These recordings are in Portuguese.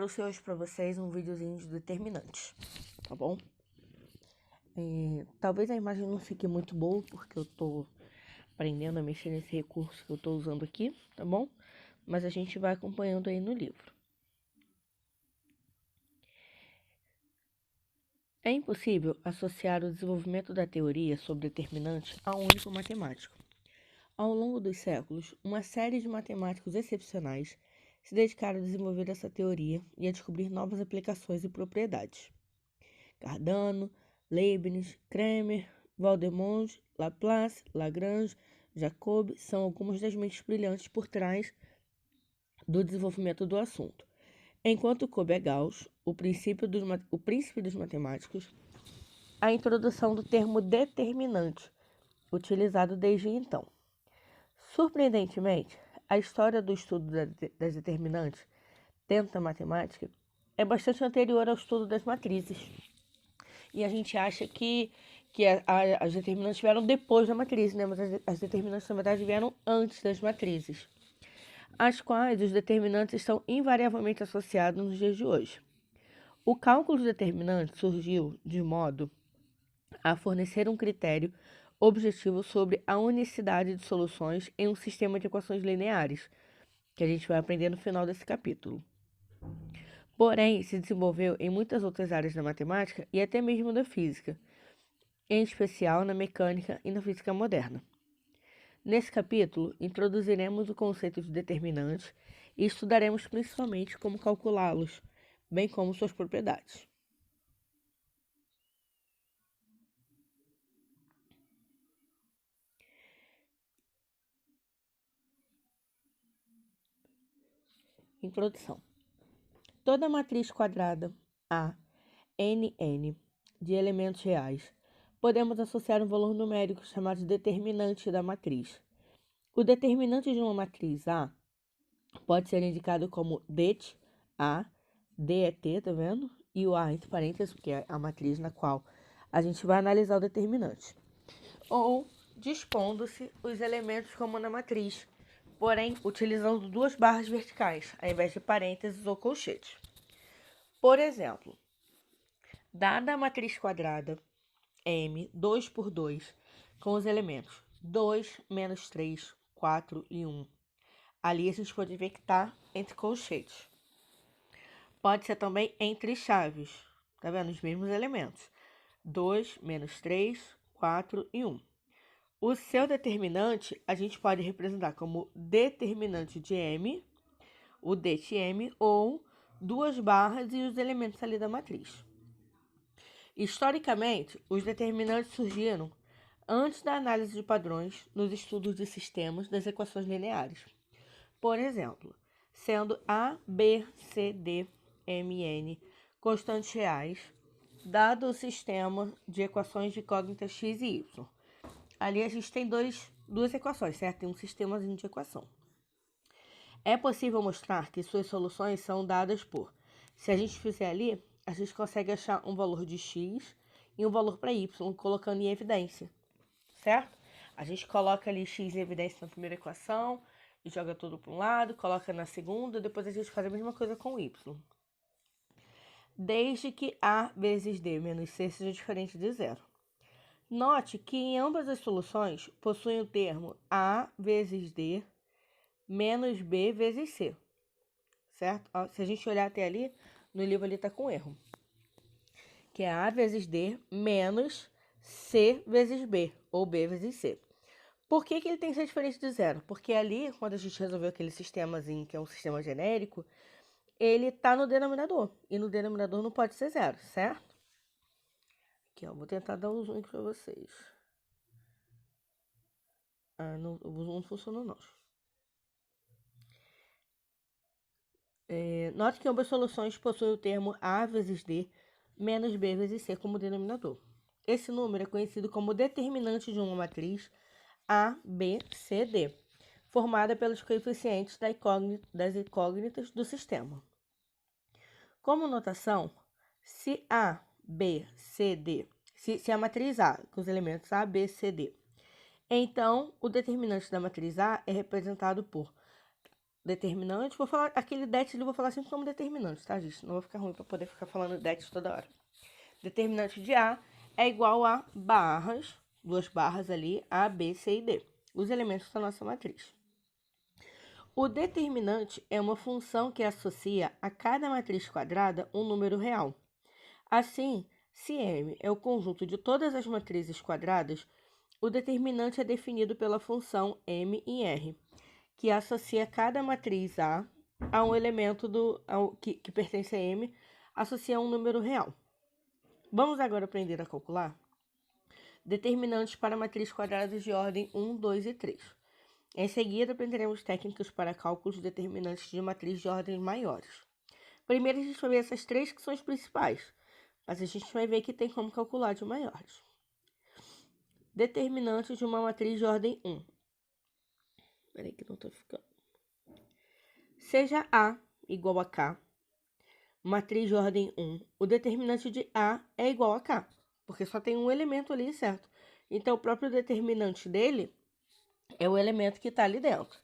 trouxe hoje para vocês um videozinho de determinantes, tá bom? Talvez a imagem não fique muito boa, porque eu tô aprendendo a mexer nesse recurso que eu tô usando aqui, tá bom? Mas a gente vai acompanhando aí no livro. É impossível associar o desenvolvimento da teoria sobre determinantes a um único matemático. Ao longo dos séculos, uma série de matemáticos excepcionais se dedicaram a desenvolver essa teoria e a descobrir novas aplicações e propriedades. Cardano, Leibniz, Cramer, Valdemonte, Laplace, Lagrange, Jacobi são algumas das mentes brilhantes por trás do desenvolvimento do assunto. Enquanto coube a Gauss, o príncipe dos matemáticos, a introdução do termo determinante, utilizado desde então. Surpreendentemente, a história do estudo das determinantes dentro da matemática é bastante anterior ao estudo das matrizes. E a gente acha que as determinantes vieram depois da matriz, né? Mas as determinantes, na verdade, vieram antes das matrizes, às quais os determinantes estão invariavelmente associados nos dias de hoje. O cálculo dos determinantes surgiu de modo a fornecer um critério objetivo sobre a unicidade de soluções em um sistema de equações lineares, que a gente vai aprender no final desse capítulo. Porém, se desenvolveu em muitas outras áreas da matemática e até mesmo da física, em especial na mecânica e na física moderna. Nesse capítulo, introduziremos o conceito de determinantes e estudaremos principalmente como calculá-los, bem como suas propriedades. Introdução. Toda matriz quadrada A, NN, de elementos reais, podemos associar um valor numérico chamado determinante da matriz. O determinante de uma matriz A pode ser indicado como det A, D é T, tá vendo? E o A entre parênteses, porque é a matriz na qual a gente vai analisar o determinante. Ou dispondo-se os elementos como na matriz, porém utilizando duas barras verticais, ao invés de parênteses ou colchetes. Por exemplo, dada a matriz quadrada M 2 por 2, com os elementos 2, menos 3, 4 e 1. Ali a gente pode ver que está entre colchetes. Pode ser também entre chaves, tá vendo? Os mesmos elementos. 2, menos 3, 4 e 1. O seu determinante a gente pode representar como determinante de M, o det M, ou duas barras e os elementos ali da matriz. Historicamente, os determinantes surgiram antes da análise de padrões nos estudos de sistemas das equações lineares. Por exemplo, sendo A, B, C, D, M, N constantes reais, dado o sistema de equações de incógnita x e y. Ali a gente tem duas equações, certo? Tem um sistemazinho de equação. É possível mostrar que suas soluções são dadas por, se a gente fizer ali, a gente consegue achar um valor de x e um valor para y, colocando em evidência, certo? A gente coloca ali x em evidência na primeira equação e joga tudo para um lado, coloca na segunda, depois a gente faz a mesma coisa com y. Desde que a vezes d menos c seja diferente de zero. Note que em ambas as soluções possuem o termo a vezes d menos b vezes c, certo? Se a gente olhar até ali, no livro ali está com erro, que é a vezes d menos c vezes b, ou b vezes c. Por que ele tem que ser diferente de zero? Porque ali, quando a gente resolveu aquele sistemazinho, que é um sistema genérico, ele está no denominador, e no denominador não pode ser zero, certo? Aqui, ó, vou tentar dar um zoom aqui para vocês. Não, o zoom não funcionou não. Note que ambas soluções possuem o termo a vezes d menos b vezes c como denominador. Esse número é conhecido como determinante de uma matriz A, B, C, D, formada pelos coeficientes das incógnitas do sistema. Como notação, se A, B, C, D, se a matriz A, com os elementos A, B, C, D, então o determinante da matriz A é representado por determinante. Vou falar aquele det, eu vou falar sempre como determinante, tá, gente? Não vai ficar ruim para poder ficar falando det toda hora. Determinante de A é igual a barras, 2 barras ali, A, B, C e D, os elementos da nossa matriz. O determinante é uma função que associa a cada matriz quadrada um número real. Assim, se M é o conjunto de todas as matrizes quadradas, o determinante é definido pela função M em R, que associa cada matriz A a um elemento que pertence a M, associa a um número real. Vamos agora aprender a calcular determinantes para matrizes quadradas de ordem 1, 2 e 3. Em seguida, aprenderemos técnicas para cálculos de determinantes de matriz de ordens maiores. Primeiro, a gente vai ver essas 3 que são as principais, mas a gente vai ver que tem como calcular de maiores. Determinantes de uma matriz de ordem 1. Peraí que não estou ficando. Seja A igual a K, matriz de ordem 1, o determinante de A é igual a K, porque só tem um elemento ali, certo? Então, o próprio determinante dele é o elemento que está ali dentro.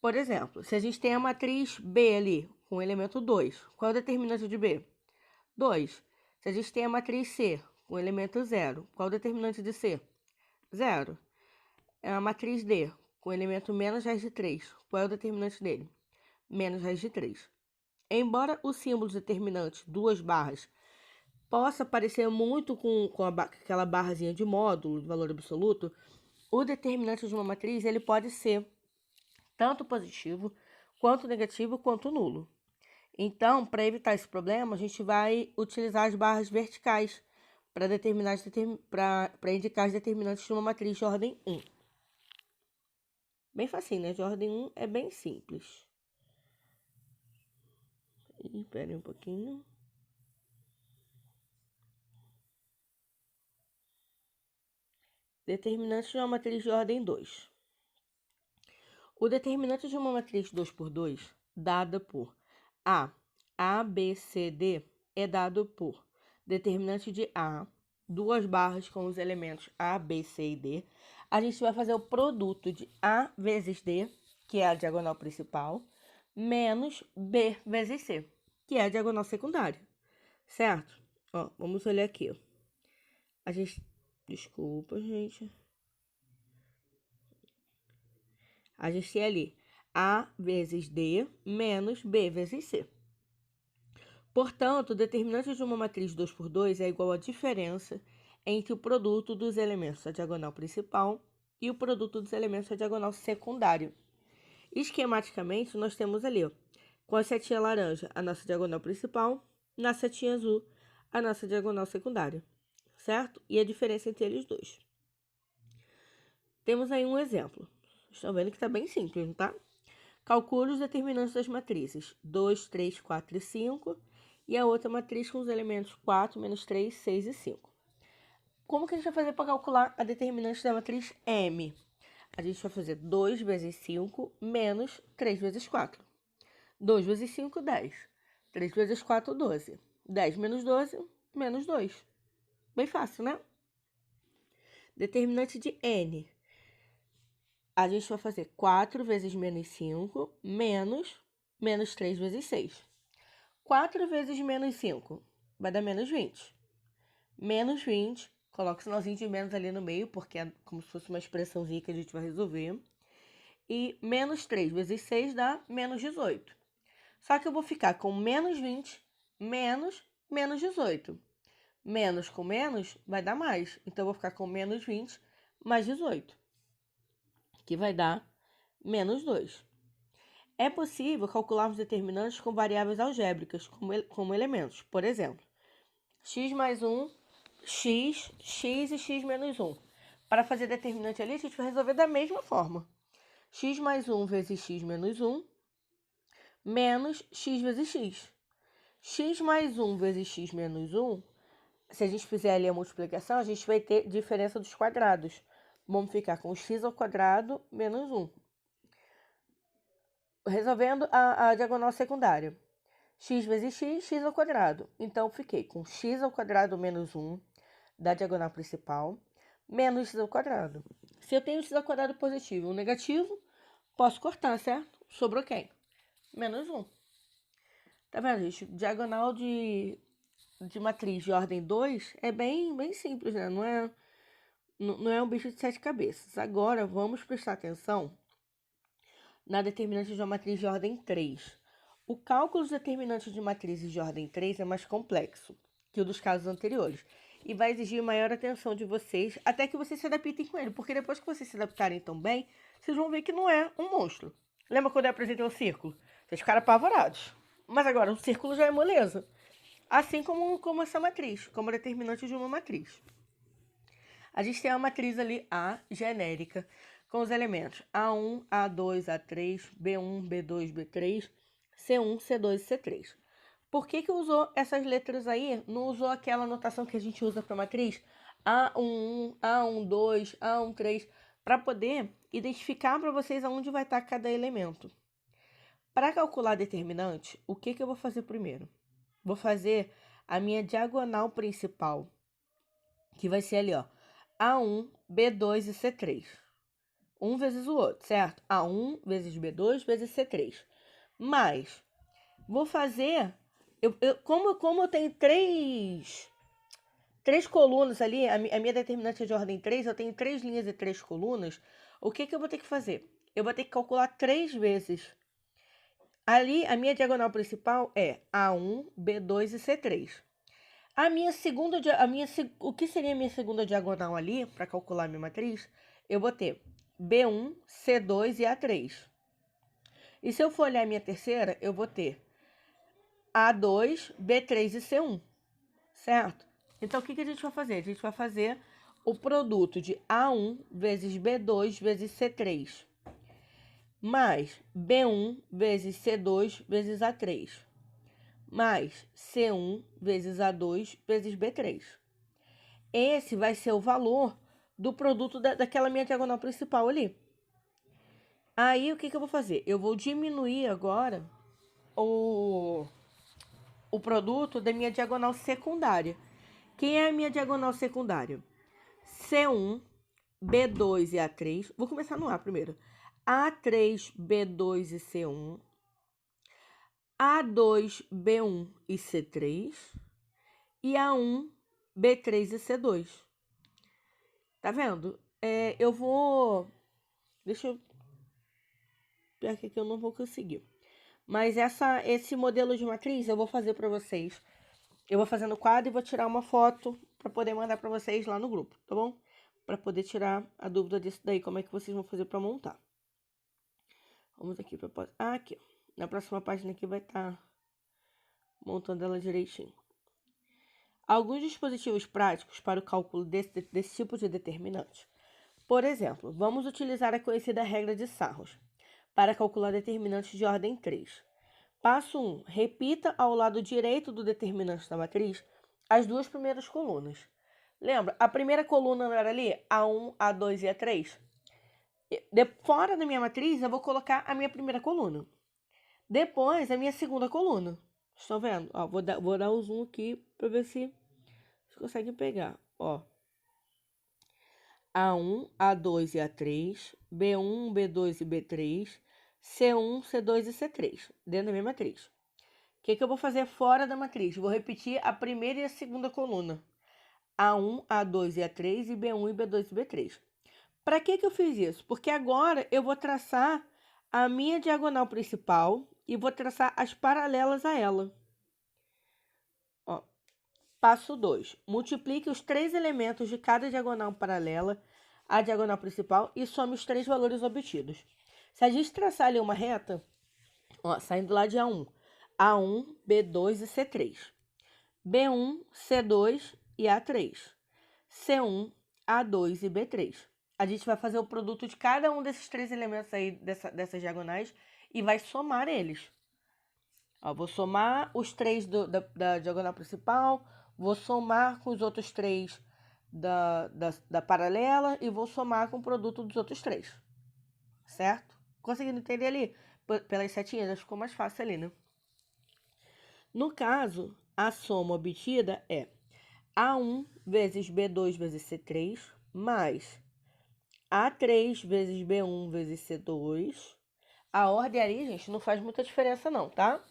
Por exemplo, se a gente tem a matriz B ali, com o elemento 2, qual é o determinante de B? 2. Se a gente tem a matriz C, com o elemento 0, qual é o determinante de C? 0. É a matriz D, com o elemento menos raiz de 3, qual é o determinante dele? Menos raiz de 3. Embora o símbolo determinante, 2 barras, possa parecer muito com aquela barrazinha de módulo, de valor absoluto, o determinante de uma matriz ele pode ser tanto positivo, quanto negativo, quanto nulo. Então, para evitar esse problema, a gente vai utilizar as barras verticais para indicar os determinantes de uma matriz de ordem 1. Bem facinho, né? De ordem 1 é bem simples. Espera aí um pouquinho. Determinante de uma matriz de ordem 2. O determinante de uma matriz 2 por 2, dada por A, B, C, D, é dado por determinante de A, 2 barras com os elementos A, B, C e D. A gente vai fazer o produto de A vezes D, que é a diagonal principal, menos B vezes C, que é a diagonal secundária, certo? Ó, vamos olhar aqui. Desculpa, gente. A gente tem ali A vezes D menos B vezes C. Portanto, o determinante de uma matriz 2 por 2 é igual à diferença entre o produto dos elementos da diagonal principal e o produto dos elementos da diagonal secundária. Esquematicamente, nós temos ali, ó, com a setinha laranja, a nossa diagonal principal, na setinha azul, a nossa diagonal secundária, certo? E a diferença entre eles dois. Temos aí um exemplo. Estão vendo que está bem simples, não tá? Calcule os determinantes das matrizes 2, 3, 4 e 5 e a outra matriz com os elementos 4, menos 3, 6 e 5. Como que a gente vai fazer para calcular a determinante da matriz M? A gente vai fazer 2 vezes 5 menos 3 vezes 4. 2 vezes 5, 10. 3 vezes 4, 12. 10 menos 12, menos 2. Bem fácil, né? Determinante de N. A gente vai fazer 4 vezes menos 5 menos 3 vezes 6. 4 vezes menos 5 vai dar menos 20. Menos 20, coloca o sinalzinho de menos ali no meio, porque é como se fosse uma expressãozinha que a gente vai resolver. E menos 3 vezes 6 dá menos 18. Só que eu vou ficar com menos 20 menos 18. Menos com menos vai dar mais. Então, eu vou ficar com menos 20 mais 18, que vai dar menos 2. É possível calcularmos determinantes com variáveis algébricas, como elementos. Por exemplo, x mais 1, x e x menos 1. Para fazer determinante ali, a gente vai resolver da mesma forma. X mais 1 vezes x menos 1, menos x vezes x. X mais 1 vezes x menos 1, se a gente fizer ali a multiplicação, a gente vai ter diferença dos quadrados. Vamos ficar com x ao quadrado menos 1. Resolvendo a diagonal secundária. X vezes x, x ao quadrado. Então, fiquei com x ao quadrado menos 1 da diagonal principal, menos x ao quadrado. Se eu tenho x ao quadrado positivo ou negativo, posso cortar, certo? sobrou quem? Menos 1. Tá vendo, gente? Diagonal de matriz de ordem 2 é bem simples, né? Não é um bicho de 7 cabeças. Agora, vamos prestar atenção na determinante de uma matriz de ordem 3. O cálculo dos determinantes de matrizes de ordem 3 é mais complexo que o dos casos anteriores e vai exigir maior atenção de vocês até que vocês se adaptem com ele, porque depois que vocês se adaptarem tão bem, vocês vão ver que não é um monstro. Lembra quando eu apresentei o círculo? Vocês ficaram apavorados. Mas agora, o círculo já é moleza. Assim como essa matriz, como determinante de uma matriz. A gente tem uma matriz ali A, genérica, com os elementos A1, A2, A3, B1, B2, B3, C1, C2 e C3. Por que usou essas letras aí? Não usou aquela notação que a gente usa para matriz? A11, A12, A13, para poder identificar para vocês aonde vai estar cada elemento. Para calcular determinante, o que eu vou fazer primeiro? Vou fazer a minha diagonal principal, que vai ser ali, ó, A1, B2 e C3. Um vezes o outro, certo? A1 vezes B2 vezes C3. Mas, vou fazer... Como eu tenho três colunas ali, a minha determinante é de ordem 3, eu tenho 3 linhas e 3 colunas, o que eu vou ter que fazer? Eu vou ter que calcular 3 vezes. Ali, a minha diagonal principal é A1, B2 e C3. O que seria a minha segunda diagonal ali, para calcular a minha matriz? Eu vou ter B1, C2 e A3. E se eu for olhar a minha terceira, eu vou ter A2, B3 e C1, certo? Então, o que a gente vai fazer? A gente vai fazer o produto de A1 vezes B2 vezes C3, mais B1 vezes C2 vezes A3, mais C1 vezes A2 vezes B3. Esse vai ser o valor do produto daquela minha diagonal principal ali. Aí, o que eu vou fazer? Eu vou diminuir agora o produto da minha diagonal secundária. Quem é a minha diagonal secundária? C1, B2 e A3. Vou começar no A primeiro. A3, B2 e C1. A2, B1 e C3. E A1, B3 e C2. Tá vendo? Eu vou... Deixa eu... Pior que aqui eu não vou conseguir. Mas esse modelo de matriz eu vou fazer para vocês. Eu vou fazer no quadro e vou tirar uma foto para poder mandar para vocês lá no grupo, tá bom? Para poder tirar a dúvida disso daí, como é que vocês vão fazer para montar. Vamos aqui para... aqui. Na próxima página aqui vai estar montando ela direitinho. Alguns dispositivos práticos para o cálculo desse tipo de determinante. Por exemplo, vamos utilizar a conhecida regra de Sarros para calcular determinantes de ordem 3. Passo 1. Repita ao lado direito do determinante da matriz as duas primeiras colunas. Lembra? A primeira coluna não era ali? A1, A2 e A3? Fora da minha matriz, eu vou colocar a minha primeira coluna. Depois, a minha segunda coluna. Estão vendo? Ó, vou dar o zoom aqui para ver se vocês conseguem pegar. Ó. A1, A2 e A3, B1, B2 e B3, C1, C2 e C3, dentro da minha matriz. O que eu vou fazer fora da matriz? Vou repetir a primeira e a segunda coluna. A1, A2 e A3 e B1 e B2 e B3. Para que eu fiz isso? Porque agora eu vou traçar a minha diagonal principal e vou traçar as paralelas a ela. Ó. Passo 2. Multiplique os 3 elementos de cada diagonal paralela à diagonal principal e some os 3 valores obtidos. Se a gente traçar ali uma reta, ó, saindo lá de A1, A1, B2 e C3, B1, C2 e A3, C1, A2 e B3. A gente vai fazer o produto de cada um desses 3 elementos aí, dessas diagonais, e vai somar eles. Ó, vou somar os 3 da diagonal principal, vou somar com os outros 3 da paralela e vou somar com o produto dos outros 3. Certo? Conseguindo entender ali? Pelas setinhas, acho que ficou mais fácil ali, né? No caso, a soma obtida é A1 vezes B2 vezes C3 mais A3 vezes B1 vezes C2 A ordem ali, gente, não faz muita diferença não, tá?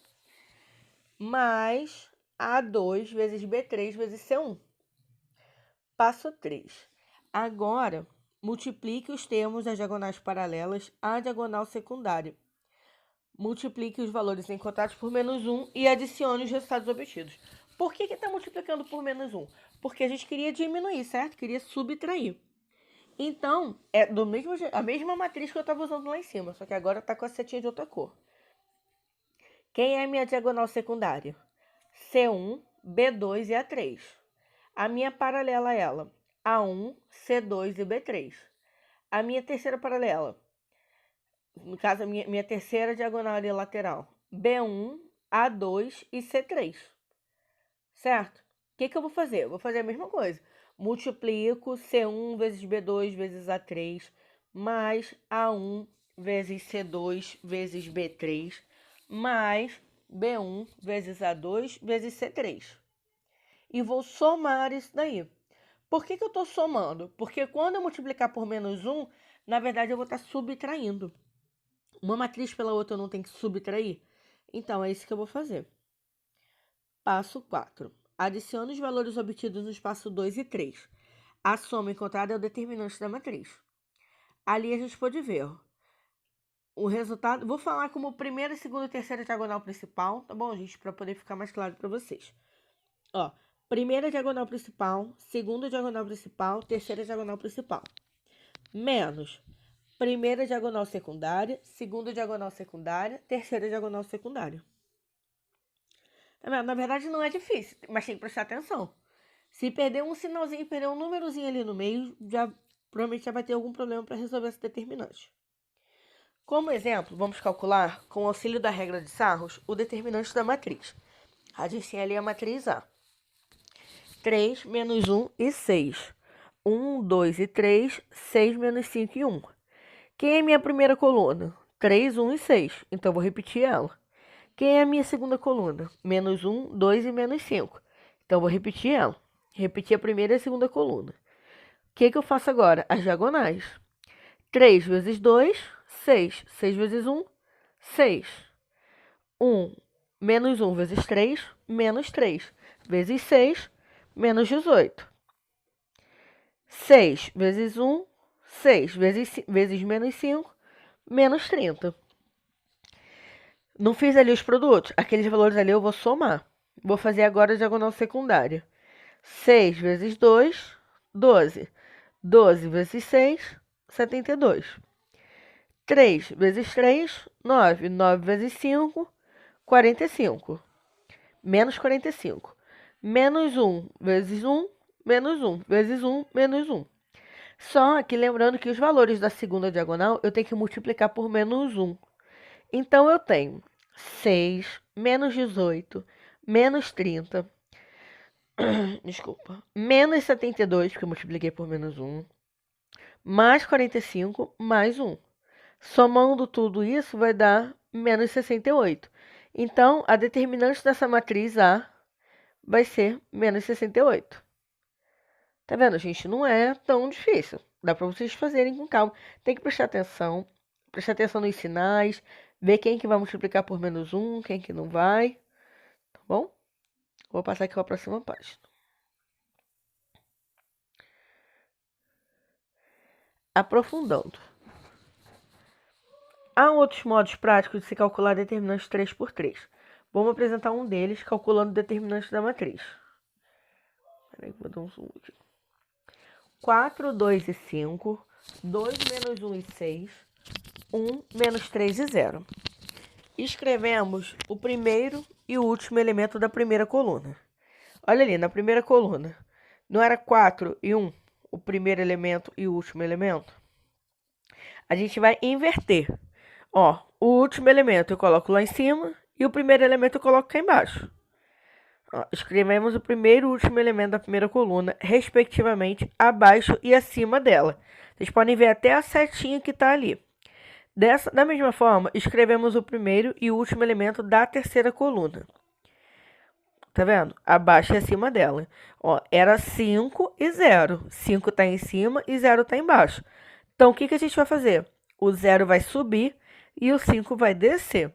Mais A2 vezes B3 vezes C1. Passo 3. Agora, multiplique os termos das diagonais paralelas à diagonal secundária. Multiplique os valores encontrados por menos 1 e adicione os resultados obtidos. Por que está multiplicando por menos 1? Porque a gente queria diminuir, certo? Queria subtrair. Então, é a mesma matriz que eu estava usando lá em cima, só que agora está com a setinha de outra cor. Quem é a minha diagonal secundária? C1, B2 e A3. A minha paralela é ela, A1, C2 e B3. A minha terceira paralela, no caso, a minha terceira diagonal ali lateral, B1, A2 e C3. Certo? O que eu vou fazer? Eu vou fazer a mesma coisa. Multiplico C1 vezes B2 vezes A3, mais A1 vezes C2 vezes B3, mais B1 vezes A2 vezes C3. E vou somar isso daí. Por que eu estou somando? Porque quando eu multiplicar por menos 1, na verdade eu vou estar subtraindo. Uma matriz pela outra eu não tenho que subtrair? Então, é isso que eu vou fazer. Passo 4. Adicione os valores obtidos nos passos 2 e 3. A soma encontrada é o determinante da matriz. Ali a gente pode ver o resultado. Vou falar como primeira, segunda e terceira diagonal principal, tá bom, gente? Para poder ficar mais claro para vocês. Ó, primeira diagonal principal, segunda diagonal principal, terceira diagonal principal. Menos primeira diagonal secundária, segunda diagonal secundária, terceira diagonal secundária. Na verdade, não é difícil, mas tem que prestar atenção. Se perder um sinalzinho, perder um númerozinho ali no meio, provavelmente já vai ter algum problema para resolver esse determinante. Como exemplo, vamos calcular, com o auxílio da regra de Sarros, o determinante da matriz. A gente tem ali a matriz A. 3, menos 1 e 6. 1, 2 e 3, 6, menos 5 e 1. Quem é minha primeira coluna? 3, 1 e 6. Então, eu vou repetir ela. Quem é a minha segunda coluna? Menos 1, 2 e menos 5. Então, eu vou repetir ela. Repetir a primeira e a segunda coluna. O que eu faço agora? As diagonais. 3 vezes 2, 6. 6 vezes 1, 6. 1 menos 1 vezes 3, menos 3. Vezes 6, menos 18. 6 vezes 1, 6. Vezes menos 5, menos 30. Não fiz ali os produtos? Aqueles valores ali eu vou somar. Vou fazer agora a diagonal secundária. 6 vezes 2, 12. 12 vezes 6, 72. 3 vezes 3, 9. 9 vezes 5, 45. Menos 45. Menos 1 vezes 1, menos 1. Vezes 1, menos 1. Só que lembrando que os valores da segunda diagonal eu tenho que multiplicar por menos 1. Então, eu tenho 6 menos 18 menos 30. Desculpa. Menos 72, porque eu multipliquei por menos 1. Mais 45, mais 1. Somando tudo isso, vai dar menos 68. Então, a determinante dessa matriz A vai ser menos 68. Tá vendo, gente? Não é tão difícil. Dá para vocês fazerem com calma. Tem que prestar atenção nos sinais, ver quem que vai multiplicar por menos 1, quem que não vai. Tá bom? Vou passar aqui para a próxima página. Aprofundando. Há outros modos práticos de se calcular determinantes 3 por 3. Vamos apresentar um deles, calculando o determinante da matriz. Peraí, vou dar um zoom aqui. 4, 2 e 5, 2 menos 1 e 6, 1 menos 3 e 0. Escrevemos o primeiro e o último elemento da primeira coluna. Olha ali, na primeira coluna, não era 4 e 1, o primeiro elemento e o último elemento? A gente vai inverter. Ó, o último elemento eu coloco lá em cima e o primeiro elemento eu coloco cá embaixo. Ó, escrevemos o primeiro e o último elemento da primeira coluna, respectivamente, abaixo e acima dela. Vocês podem ver até a setinha que está ali. Da mesma forma, escrevemos o primeiro e o último elemento da terceira coluna. Tá vendo? Abaixo e acima dela. Ó, era 5 e 0. 5 está em cima e 0 está embaixo. Então, o que a gente vai fazer? O 0 vai subir e o 5 vai descer.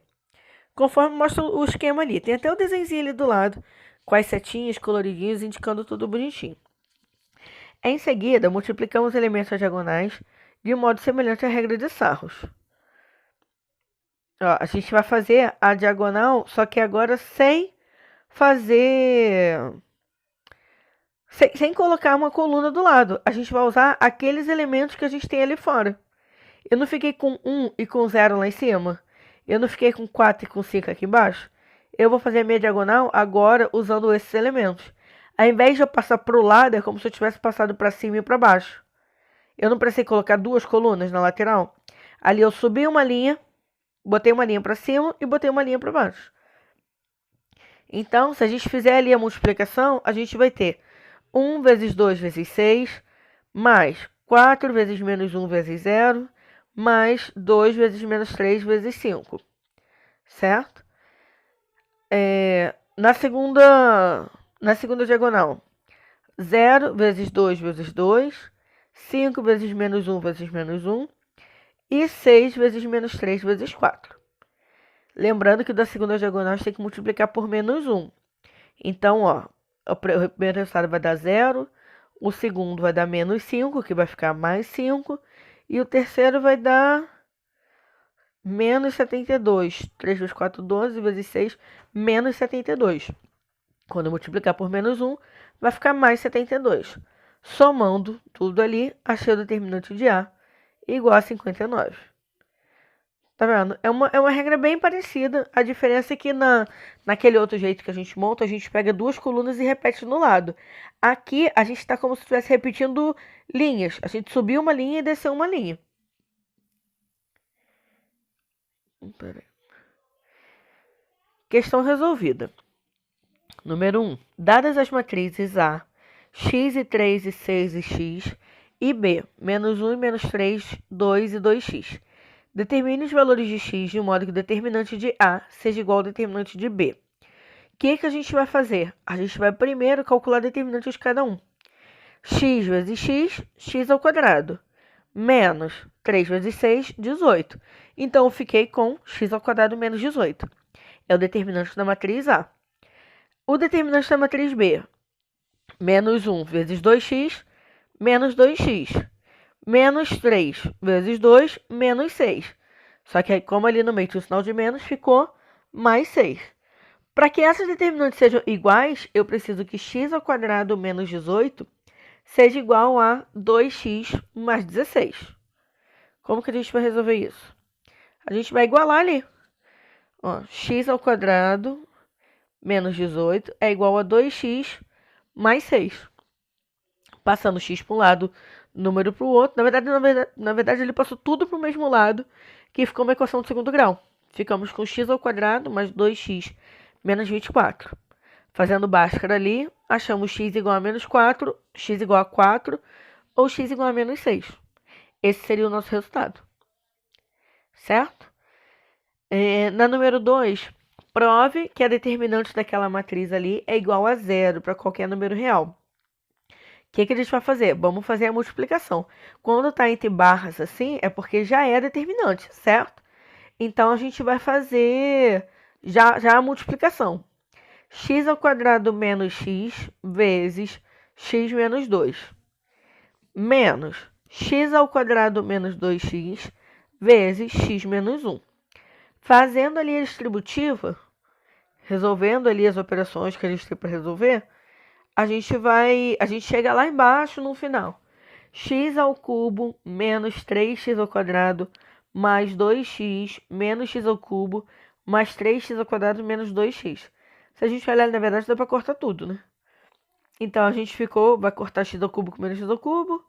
Conforme mostra o esquema ali. Tem até o desenhozinho ali do lado, com as setinhas coloridinhas, indicando tudo bonitinho. Em seguida, multiplicamos os elementos diagonais de modo semelhante à regra de Sarros. Ó, a gente vai fazer a diagonal, só que agora sem fazer... Sem colocar uma coluna do lado. A gente vai usar aqueles elementos que a gente tem ali fora. Eu não fiquei com 1 e com 0 lá em cima. Eu não fiquei com 4 e com 5 aqui embaixo. Eu vou fazer a minha diagonal agora usando esses elementos. Ao invés de eu passar para o lado, é como se eu tivesse passado para cima e para baixo. Eu não precisei colocar duas colunas na lateral. Ali eu subi uma linha, botei uma linha para cima e botei uma linha para baixo. Então, se a gente fizer ali a multiplicação, a gente vai ter 1 vezes 2 vezes 6, mais 4 vezes menos 1 vezes 0, mais 2 vezes menos 3 vezes 5. Certo? Na segunda diagonal, 0 vezes 2 vezes 2, 5 vezes menos 1 vezes menos 1 e 6 vezes menos 3 vezes 4. Lembrando que da segunda diagonal a gente tem que multiplicar por menos 1. Então, ó, o primeiro resultado vai dar 0, o segundo vai dar menos 5, que vai ficar mais 5, e o terceiro vai dar menos 72. 3 vezes 4, 12, vezes 6, menos 72. Quando eu multiplicar por menos 1, vai ficar mais 72. Somando tudo ali, achei o determinante de A igual a 59. Tá vendo? É uma regra bem parecida. A diferença é que naquele outro jeito que a gente monta, a gente pega duas colunas e repete no lado. Aqui, a gente está como se estivesse repetindo linhas. A gente subiu uma linha e desceu uma linha. Pera aí. Questão resolvida. Número 1. Dadas as matrizes A, x e 3 e 6 e x, e B, menos 1 e menos 3, 2 e 2x. Determine os valores de x de modo que o determinante de A seja igual ao determinante de B. O que a gente vai fazer? A gente vai primeiro calcular o determinante de cada um. X vezes x, x ao quadrado. Menos 3 vezes 6, 18. Então, eu fiquei com x ao quadrado menos 18. É o determinante da matriz A. O determinante da matriz B. Menos 1 vezes 2x, menos 2x. Menos 3 vezes 2, menos 6. Só que aí, como ali no meio tinha o sinal de menos, ficou mais 6. Para que essas determinantes sejam iguais, eu preciso que x ao quadrado menos 18 seja igual a 2x mais 16. Como que a gente vai resolver isso? A gente vai igualar ali. Ó, x ao quadrado menos 18 é igual a 2x mais 6. Passando x para um lado, número para o outro. Na verdade, ele passou tudo para o mesmo lado, que ficou uma equação de segundo grau. Ficamos com x ao quadrado mais 2x menos 24. Fazendo Bhaskara ali, achamos x igual a menos 4, x igual a 4 ou x igual a menos 6. Esse seria o nosso resultado. Certo? Na número 2, prove que a determinante daquela matriz ali é igual a 0 para qualquer número real. O que a gente vai fazer? Vamos fazer a multiplicação. Quando está entre barras assim, é porque já é determinante, certo? Então, a gente vai fazer já a multiplicação. X ao quadrado menos x vezes x menos 2. Menos x ao quadrado menos 2x vezes x menos 1. Fazendo ali a distributiva, resolvendo ali as operações que a gente tem para resolver, a gente chega lá embaixo no final. X ao cubo menos 3x ao quadrado mais 2x menos x ao cubo mais 3x ao quadrado menos 2x. Se a gente olhar, na verdade, dá para cortar tudo, né? Então, a gente vai cortar x ao cubo com menos x ao cubo,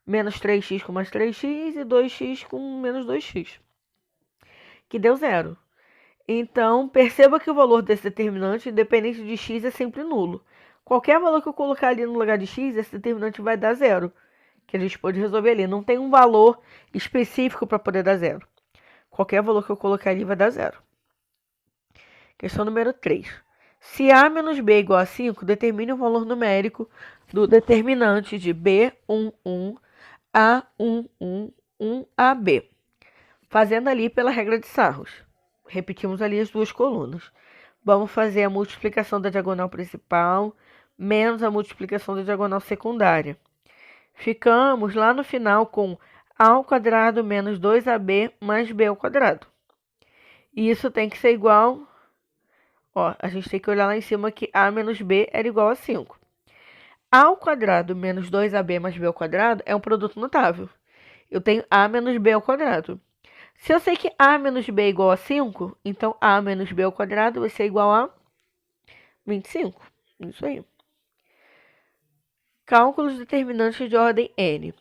menos 3x com mais 3x e 2x com menos 2x, que deu 0. Então, perceba que o valor desse determinante, independente de x, é sempre nulo. Qualquer valor que eu colocar ali no lugar de x, esse determinante vai dar 0, que a gente pode resolver ali. Não tem um valor específico para poder dar 0. Qualquer valor que eu colocar ali vai dar 0. Questão número 3. Se A menos B é igual a 5, determine o valor numérico do determinante de B11, A11, 1AB. Fazendo ali pela regra de Sarros. Repetimos ali as duas colunas. Vamos fazer a multiplicação da diagonal principal menos a multiplicação da diagonal secundária. Ficamos lá no final com a ao quadrado menos 2ab mais b ao quadrado. E isso tem que ser igual... Ó, a gente tem que olhar lá em cima que a menos b era igual a 5. A ao quadrado menos 2ab mais b ao quadrado é um produto notável. Eu tenho a menos b ao quadrado. Se eu sei que a menos b é igual a 5, então a menos b ao quadrado vai ser igual a 25. Isso aí. Cálculos determinantes de ordem n.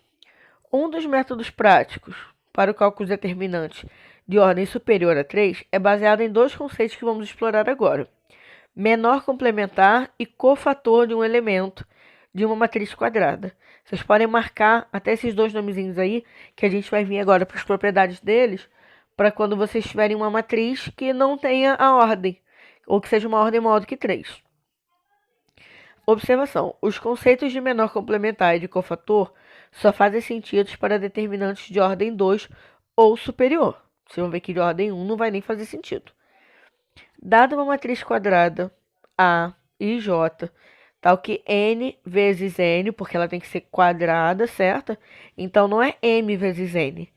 Um dos métodos práticos para o cálculo determinante de ordem superior a 3 é baseado em dois conceitos que vamos explorar agora. Menor complementar e cofator de um elemento de uma matriz quadrada. Vocês podem marcar até esses dois nomezinhos aí, que a gente vai vir agora para as propriedades deles, para quando vocês tiverem uma matriz que não tenha a ordem, ou que seja uma ordem maior do que 3. Observação. Os conceitos de menor complementar e de cofator só fazem sentido para determinantes de ordem 2 ou superior. Vocês vão ver que de ordem 1 não vai nem fazer sentido. Dada uma matriz quadrada A e J, tal que n vezes n, porque ela tem que ser quadrada, certo? Então não é m vezes n.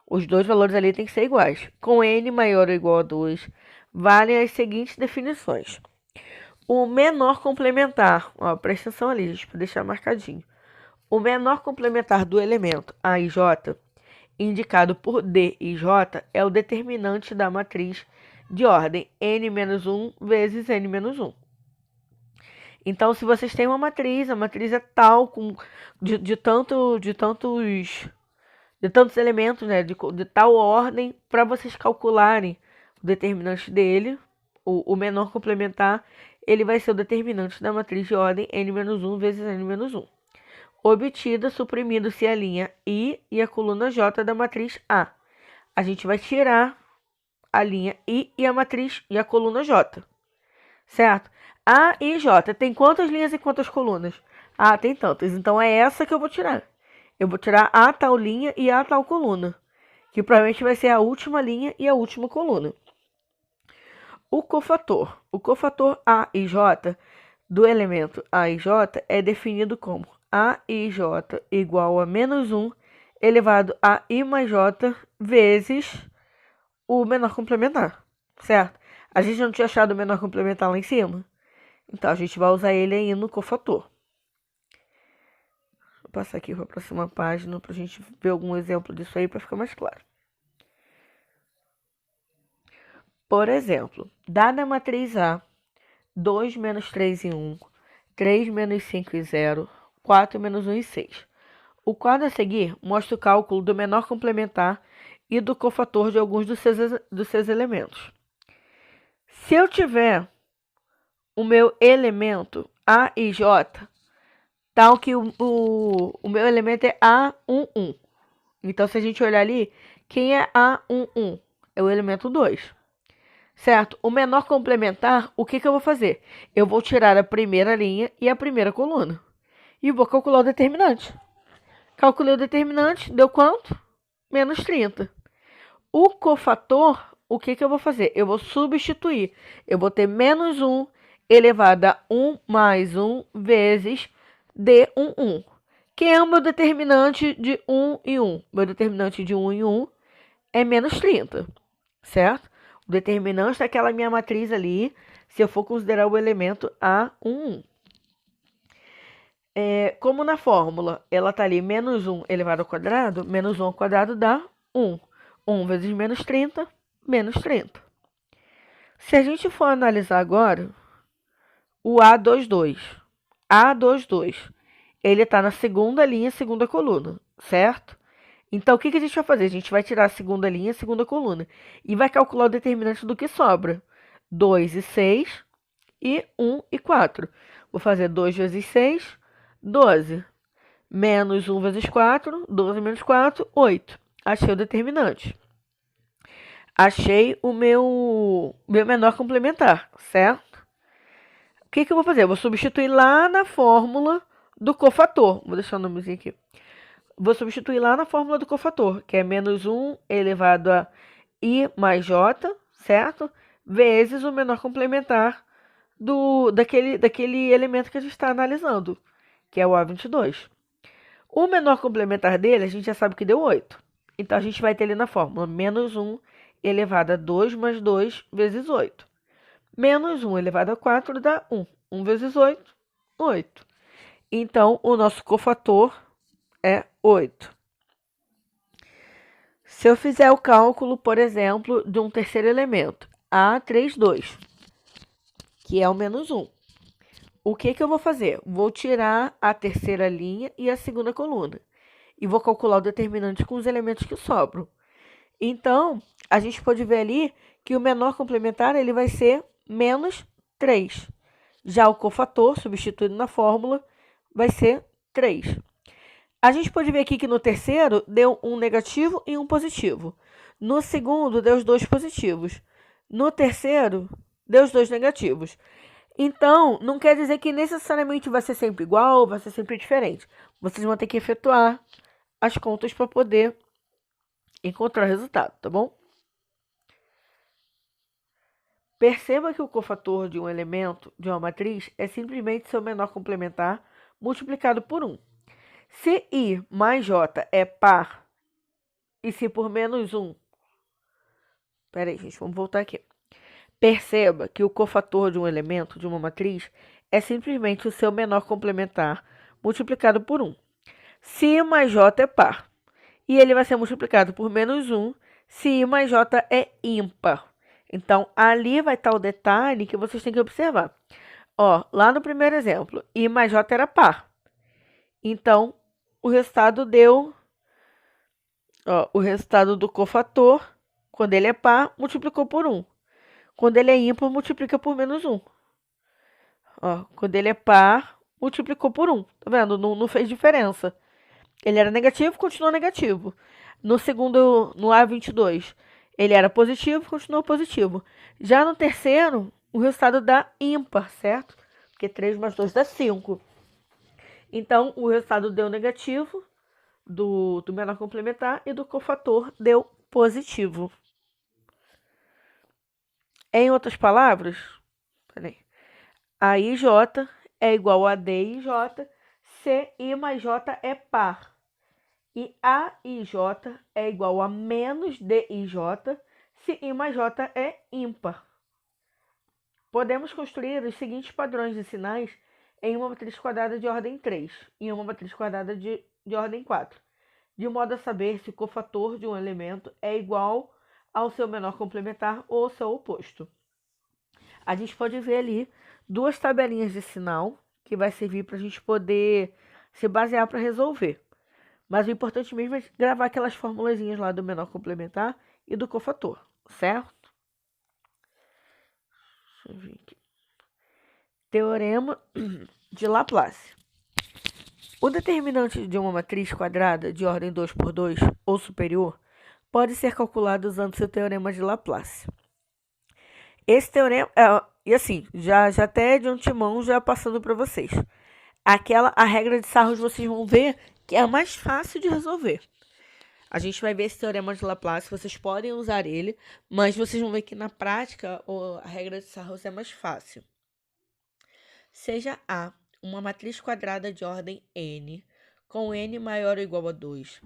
Os dois valores ali têm que ser iguais. Com n maior ou igual a 2, valem as seguintes definições. O menor complementar, ó, presta atenção ali, gente, para deixar marcadinho. O menor complementar do elemento A e J, indicado por D e J, é o determinante da matriz de ordem n-1 vezes n-1. Então, se vocês têm uma matriz, a matriz é tal, de tantos elementos, né, de tal ordem, para vocês calcularem o determinante dele, o menor complementar, ele vai ser o determinante da matriz de ordem n-1 vezes n-1. Obtida suprimindo-se a linha I e a coluna J da matriz A. A gente vai tirar a linha I e a matriz e a coluna J, certo? A e J tem quantas linhas e quantas colunas? Ah, tem tantas. Então é essa que eu vou tirar. Eu vou tirar a tal linha e a tal coluna, que provavelmente vai ser a última linha e a última coluna. O cofator A e J do elemento A e J é definido como A e J igual a menos 1 elevado a I mais J vezes o menor complementar, certo? A gente não tinha achado o menor complementar lá em cima? Então, a gente vai usar ele aí no cofator. Vou passar aqui para a próxima página para a gente ver algum exemplo disso aí para ficar mais claro. Por exemplo, dada a matriz A, 2 menos 3 e 1, 3 menos 5 e 0, 4 menos 1 e 6. O quadro a seguir mostra o cálculo do menor complementar e do cofator de alguns dos seus elementos. Se eu tiver o meu elemento A e J, tal que o meu elemento é A11. Então, se a gente olhar ali, quem é A11? É o elemento 2. Certo? O menor complementar, o que eu vou fazer? Eu vou tirar a primeira linha e a primeira coluna. E vou calcular o determinante. Calculei o determinante, deu quanto? Menos 30. O cofator, o que eu vou fazer? Eu vou substituir. Eu vou ter menos 1 elevado a 1 mais 1 vezes D11. Quem é o meu determinante de 1 e 1? Meu determinante de 1 e 1 é menos 30, certo? O determinante daquela minha matriz ali, se eu for considerar o elemento A11. Como na fórmula, ela está ali menos 1 elevado ao quadrado, menos 1 ao quadrado dá 1. 1 vezes menos 30, menos 30. Se a gente for analisar agora, o A22. A22, ele está na segunda linha, segunda coluna, certo? Então, o que a gente vai fazer? A gente vai tirar a segunda linha, segunda coluna. E vai calcular o determinante do que sobra. 2 e 6 e 1 e 4. Vou fazer 2 vezes 6, 12. Menos 1 vezes 4, 12 menos 4, 8. Achei o determinante. Achei o meu menor complementar, certo? O que eu vou fazer? Eu vou substituir lá na fórmula do cofator. Vou deixar o nomezinho aqui. vou substituir lá na fórmula do cofator, que é menos 1 elevado a I mais J, certo? Vezes o menor complementar daquele elemento que a gente está analisando, que é o A22. O menor complementar dele, a gente já sabe que deu 8. Então, a gente vai ter ali na fórmula menos 1 elevado a 2 mais 2 vezes 8. Menos 1 elevado a 4 dá 1. 1 vezes 8, 8. Então, o nosso cofator é 8. Se eu fizer o cálculo, por exemplo, de um terceiro elemento, A32, que é o menos 1, o que eu vou fazer? Vou tirar a terceira linha e a segunda coluna. E vou calcular o determinante com os elementos que sobram. Então, a gente pode ver ali que o menor complementar ele vai ser menos 3. Já o cofator, substituído na fórmula, vai ser 3. A gente pode ver aqui que no terceiro deu um negativo e um positivo. No segundo, deu os dois positivos. No terceiro, deu os dois negativos. Então, não quer dizer que necessariamente vai ser sempre igual, vai ser sempre diferente. Vocês vão ter que efetuar as contas para poder encontrar o resultado, tá bom? Perceba que o cofator de um elemento de uma matriz é simplesmente seu menor complementar multiplicado por 1. Se I mais J é par e se por menos 1... Peraí, gente, vamos voltar aqui. Perceba que o cofator de um elemento de uma matriz é simplesmente o seu menor complementar multiplicado por 1. Se I mais J é par, e ele vai ser multiplicado por menos 1 se I mais J é ímpar. Então, ali vai estar o detalhe que vocês têm que observar. Ó, lá no primeiro exemplo, I mais J era par. Então, o resultado deu... Ó, o resultado do cofator, quando ele é par, multiplicou por 1. Quando ele é ímpar, multiplica por menos 1. Ó, quando ele é par, multiplicou por 1. Tá vendo? Não fez diferença. Ele era negativo, continuou negativo. No segundo, no A22, ele era positivo, continuou positivo. Já no terceiro, o resultado dá ímpar, certo? Porque 3 mais 2 dá 5. Então, o resultado deu negativo do menor complementar e do cofator deu positivo. Em outras palavras, a IJ é igual a DIJ se I mais J é par. E AIJ é igual a menos DIJ se I mais J é ímpar. Podemos construir os seguintes padrões de sinais em uma matriz quadrada de ordem 3 e em uma matriz quadrada de ordem 4, de modo a saber se o cofator de um elemento é igual ao seu menor complementar ou ao seu oposto. A gente pode ver ali duas tabelinhas de sinal que vai servir para a gente poder se basear para resolver. Mas o importante mesmo é gravar aquelas formulazinhas lá do menor complementar e do cofator, certo? Deixa eu ver aqui. Teorema de Laplace. O determinante de uma matriz quadrada de ordem 2 por 2 ou superior pode ser calculado usando seu teorema de Laplace. Esse teorema, e assim, já até de antemão, já passando para vocês. A regra de Sarros vocês vão ver que é a mais fácil de resolver. A gente vai ver esse teorema de Laplace, vocês podem usar ele, mas vocês vão ver que na prática a regra de Sarros é mais fácil. Seja A uma matriz quadrada de ordem n, com n maior ou igual a 2,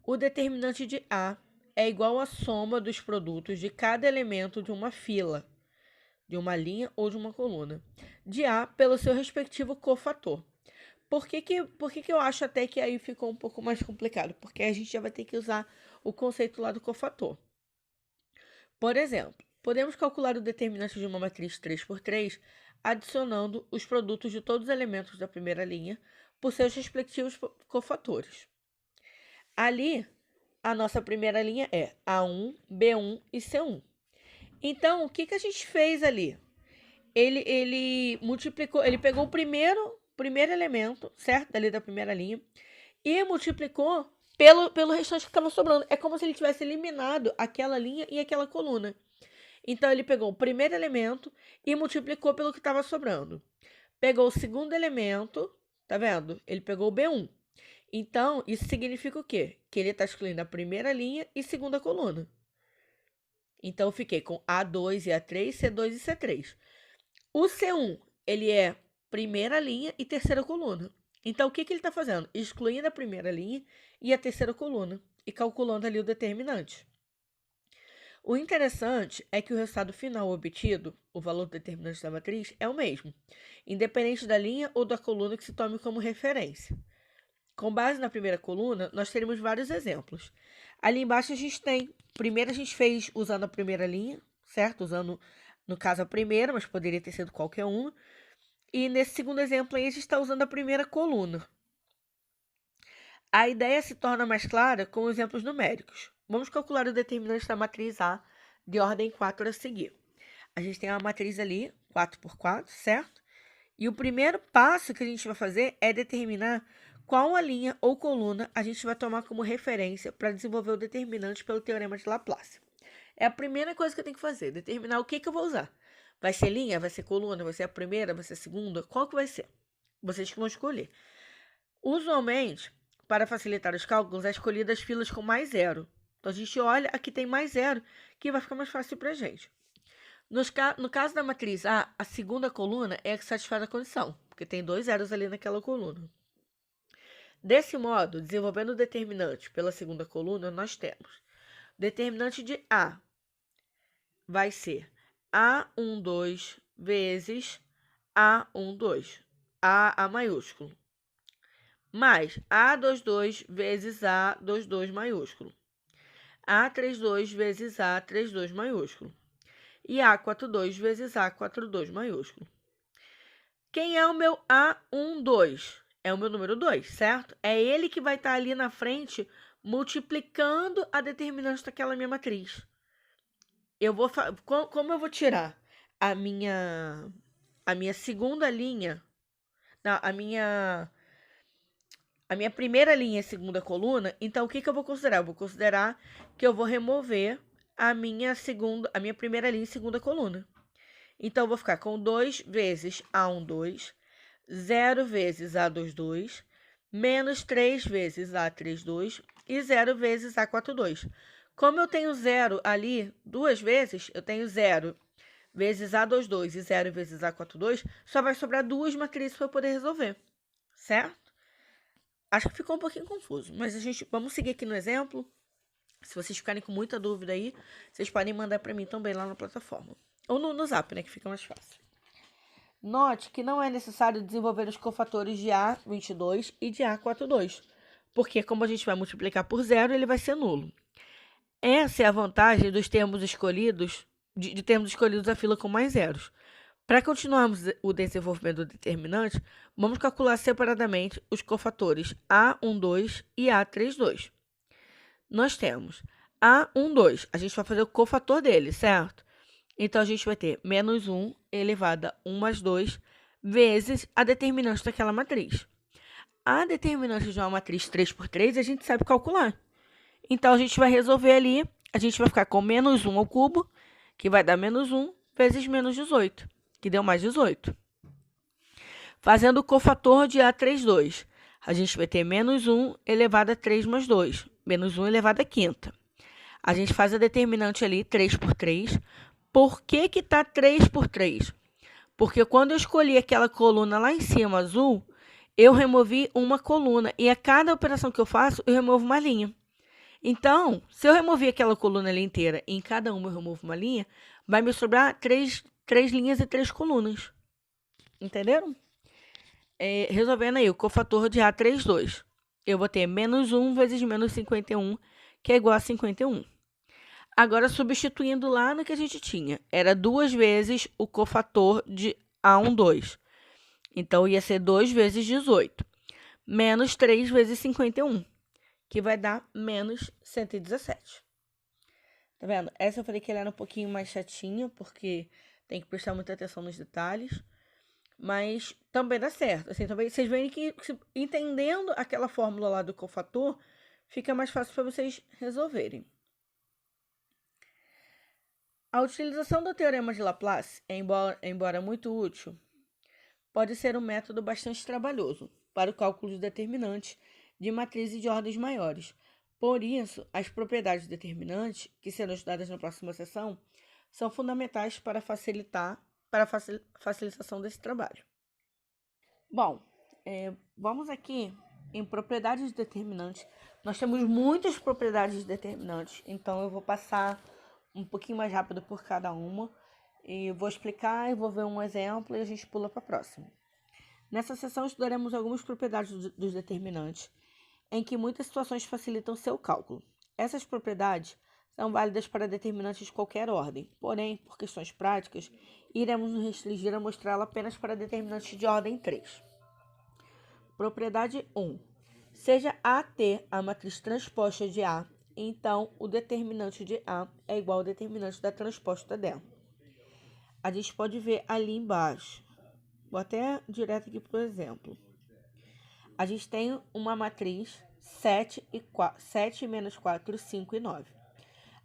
o determinante de A é igual à soma dos produtos de cada elemento de uma fila, de uma linha ou de uma coluna, de A pelo seu respectivo cofator. Por que eu acho até que aí ficou um pouco mais complicado? Porque a gente já vai ter que usar o conceito lá do cofator. Por exemplo, podemos calcular o determinante de uma matriz 3 por 3 adicionando os produtos de todos os elementos da primeira linha por seus respectivos cofatores. Ali, a nossa primeira linha é A1, B1 e C1. Então, o que a gente fez ali? Ele multiplicou, ele pegou o primeiro elemento, certo? Dali da primeira linha, e multiplicou pelo restante que estava sobrando. É como se ele tivesse eliminado aquela linha e aquela coluna. Então, ele pegou o primeiro elemento e multiplicou pelo que estava sobrando. Pegou o segundo elemento, tá vendo? Ele pegou o B1 Então, isso significa o quê? Que ele está excluindo a primeira linha e segunda coluna. Então, eu fiquei com A2 e A3, C2 e C3. O C1, ele é primeira linha e terceira coluna. Então, o que ele está fazendo? Excluindo a primeira linha e a terceira coluna e calculando ali o determinante. O interessante é que o resultado final obtido, o valor do determinante da matriz, é o mesmo, independente da linha ou da coluna que se tome como referência. Com base na primeira coluna, nós teremos vários exemplos. Ali embaixo a gente tem, primeiro a gente fez usando a primeira linha, certo? Usando, no caso, a primeira, mas poderia ter sido qualquer uma. E nesse segundo exemplo aí, a gente está usando a primeira coluna. A ideia se torna mais clara com exemplos numéricos. Vamos calcular o determinante da matriz A de ordem 4 a seguir. A gente tem uma matriz ali, 4 por 4, certo? E o primeiro passo que a gente vai fazer é determinar qual a linha ou coluna a gente vai tomar como referência para desenvolver o determinante pelo teorema de Laplace. É a primeira coisa que eu tenho que fazer, determinar o que eu vou usar. Vai ser linha, vai ser coluna, vai ser a primeira, vai ser a segunda, qual que vai ser? Vocês que vão escolher. Usualmente, para facilitar os cálculos, é escolhida as filas com mais zero. Então, a gente olha, aqui tem mais zero, que vai ficar mais fácil para a gente. No caso da matriz A, a segunda coluna é a que satisfaz a condição, porque tem 2 zeros ali naquela coluna. Desse modo, desenvolvendo o determinante pela segunda coluna, nós temos determinante de A vai ser A12 vezes A12, A maiúsculo, mais A22 vezes A22 maiúsculo, A32 vezes A32 maiúsculo e A42 vezes A42 maiúsculo. Quem é o meu A12? É o meu número 2, certo? É ele que vai estar ali na frente multiplicando a determinante daquela minha matriz. Como eu vou tirar a minha segunda linha, não, a minha primeira linha e segunda coluna, então o que eu vou considerar? Eu vou considerar que eu vou remover a minha primeira linha e segunda coluna. Então, eu vou ficar com 2 vezes A12, 0 vezes A22, menos 3 vezes A32 e 0 vezes A42. Como eu tenho 0 ali duas vezes, eu tenho 0 vezes A22 e 0 vezes A42, só vai sobrar duas matrizes para eu poder resolver, certo? Acho que ficou um pouquinho confuso, mas vamos seguir aqui no exemplo. Se vocês ficarem com muita dúvida aí, vocês podem mandar para mim também lá na plataforma. Ou no Zap, né, que fica mais fácil. Note que não é necessário desenvolver os cofatores de A22 e de A42, porque como a gente vai multiplicar por zero, ele vai ser nulo. Essa é a vantagem dos termos escolhidos, de termos escolhidos a fila com mais zeros. Para continuarmos o desenvolvimento do determinante, vamos calcular separadamente os cofatores A12 e A32. Nós temos A12, a gente vai fazer o cofator dele, certo? Então, a gente vai ter menos 1 elevado a 1 mais 2 vezes a determinante daquela matriz. A determinante de uma matriz 3 por 3 a gente sabe calcular. Então, a gente vai resolver ali, a gente vai ficar com menos 1 ao cubo, que vai dar menos 1 vezes menos 18, que deu mais 18. Fazendo o cofator de A32, a gente vai ter menos 1 elevado a 3 mais 2, menos 1 elevado a quinta. A gente faz a determinante ali, 3 por 3. Por que está 3 por 3? Porque quando eu escolhi aquela coluna lá em cima, azul, eu removi uma coluna. E a cada operação que eu faço, eu removo uma linha. Então, se eu remover aquela coluna ali inteira e em cada uma eu removo uma linha, vai me sobrar 3 linhas e 3 colunas. Entenderam? Resolvendo aí o cofator de A32. Eu vou ter menos 1 vezes menos 51, que é igual a 51. Agora, substituindo lá no que a gente tinha, era 2 vezes o cofator de A12. Então, ia ser 2 vezes 18, menos 3 vezes 51, que vai dar menos 117. Tá vendo? Essa eu falei que ela era um pouquinho mais chatinha, porque tem que prestar muita atenção nos detalhes, mas também dá certo. Assim, também, vocês veem que entendendo aquela fórmula lá do cofator, fica mais fácil para vocês resolverem. A utilização do teorema de Laplace, embora muito útil, pode ser um método bastante trabalhoso para o cálculo de determinantes de matrizes de ordens maiores. Por isso, as propriedades determinantes, que serão estudadas na próxima sessão, são fundamentais para a facilitação desse trabalho. Bom, vamos aqui em propriedades determinantes. Nós temos muitas propriedades determinantes, então eu vou passar um pouquinho mais rápido por cada uma e vou explicar e vou ver um exemplo e a gente pula para a próxima. Nessa sessão estudaremos algumas propriedades dos determinantes, em que muitas situações facilitam seu cálculo. Essas propriedades são válidas para determinantes de qualquer ordem, porém, por questões práticas, iremos nos restringir a mostrá-la apenas para determinantes de ordem 3. Propriedade 1. Seja AT a matriz transposta de A, então o determinante de A é igual ao determinante da transposta dela. A gente pode ver ali embaixo. Vou até direto aqui para o exemplo. A gente tem uma matriz 7 menos 4, 5 e 9.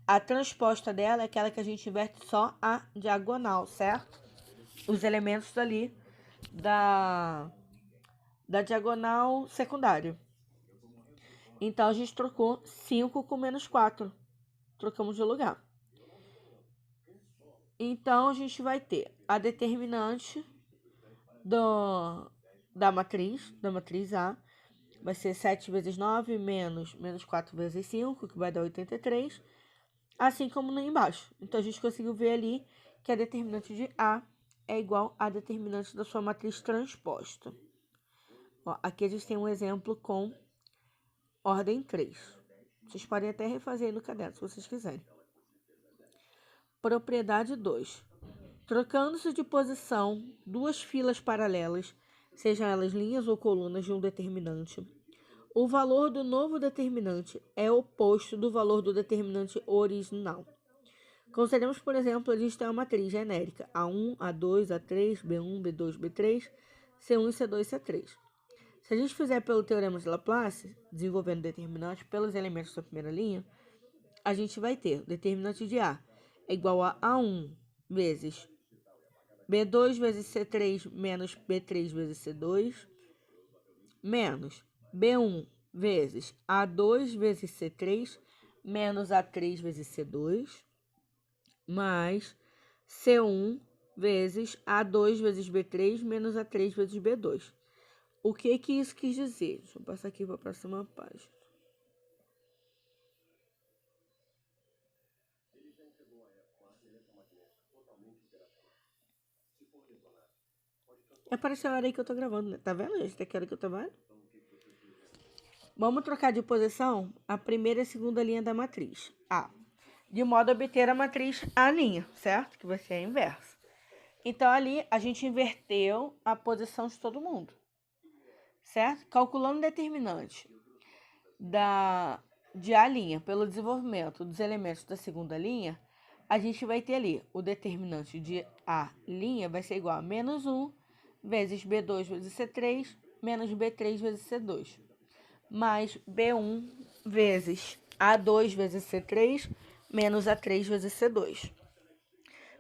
A transposta dela é aquela que a gente inverte só a diagonal, certo? Os elementos ali da diagonal secundária. Então, a gente trocou 5 com menos 4. Trocamos de lugar. Então, a gente vai ter a determinante da matriz A, vai ser 7 vezes 9 menos 4 vezes 5, que vai dar 83, assim como no embaixo. Então, a gente conseguiu ver ali que a determinante de A é igual à determinante da sua matriz transposta. Ó, aqui a gente tem um exemplo com ordem 3. Vocês podem até refazer aí no caderno, se vocês quiserem. Propriedade 2. Trocando-se de posição duas filas paralelas, sejam elas linhas ou colunas de um determinante, o valor do novo determinante é oposto do valor do determinante original. Consideremos, por exemplo, a gente tem uma matriz genérica A1, A2, A3, B1, B2, B3, C1, C2 e C3. Se a gente fizer pelo teorema de Laplace, desenvolvendo determinantes pelos elementos da primeira linha, a gente vai ter o determinante de A é igual a A1 vezes B2 vezes C3 menos B3 vezes C2, menos B1 vezes A2 vezes C3 menos A3 vezes C2, mais C1 vezes A2 vezes B3 menos A3 vezes B2. O que isso quis dizer? Deixa eu passar aqui para a próxima página. Apareceu a hora aí que eu tô gravando, né? Tá vendo, gente? Tá que hora que eu tô vendo? Vamos trocar de posição a primeira e a segunda linha da matriz A, de modo a obter a matriz A', certo? Que vai ser a inversa. Então, ali, a gente inverteu a posição de todo mundo, certo? Calculando o determinante de A' pelo desenvolvimento dos elementos da segunda linha, a gente vai ter ali o determinante de A' vai ser igual a menos 1 vezes B2 vezes C3 menos B3 vezes C2, mais B1 vezes A2 vezes C3 menos A3 vezes C2,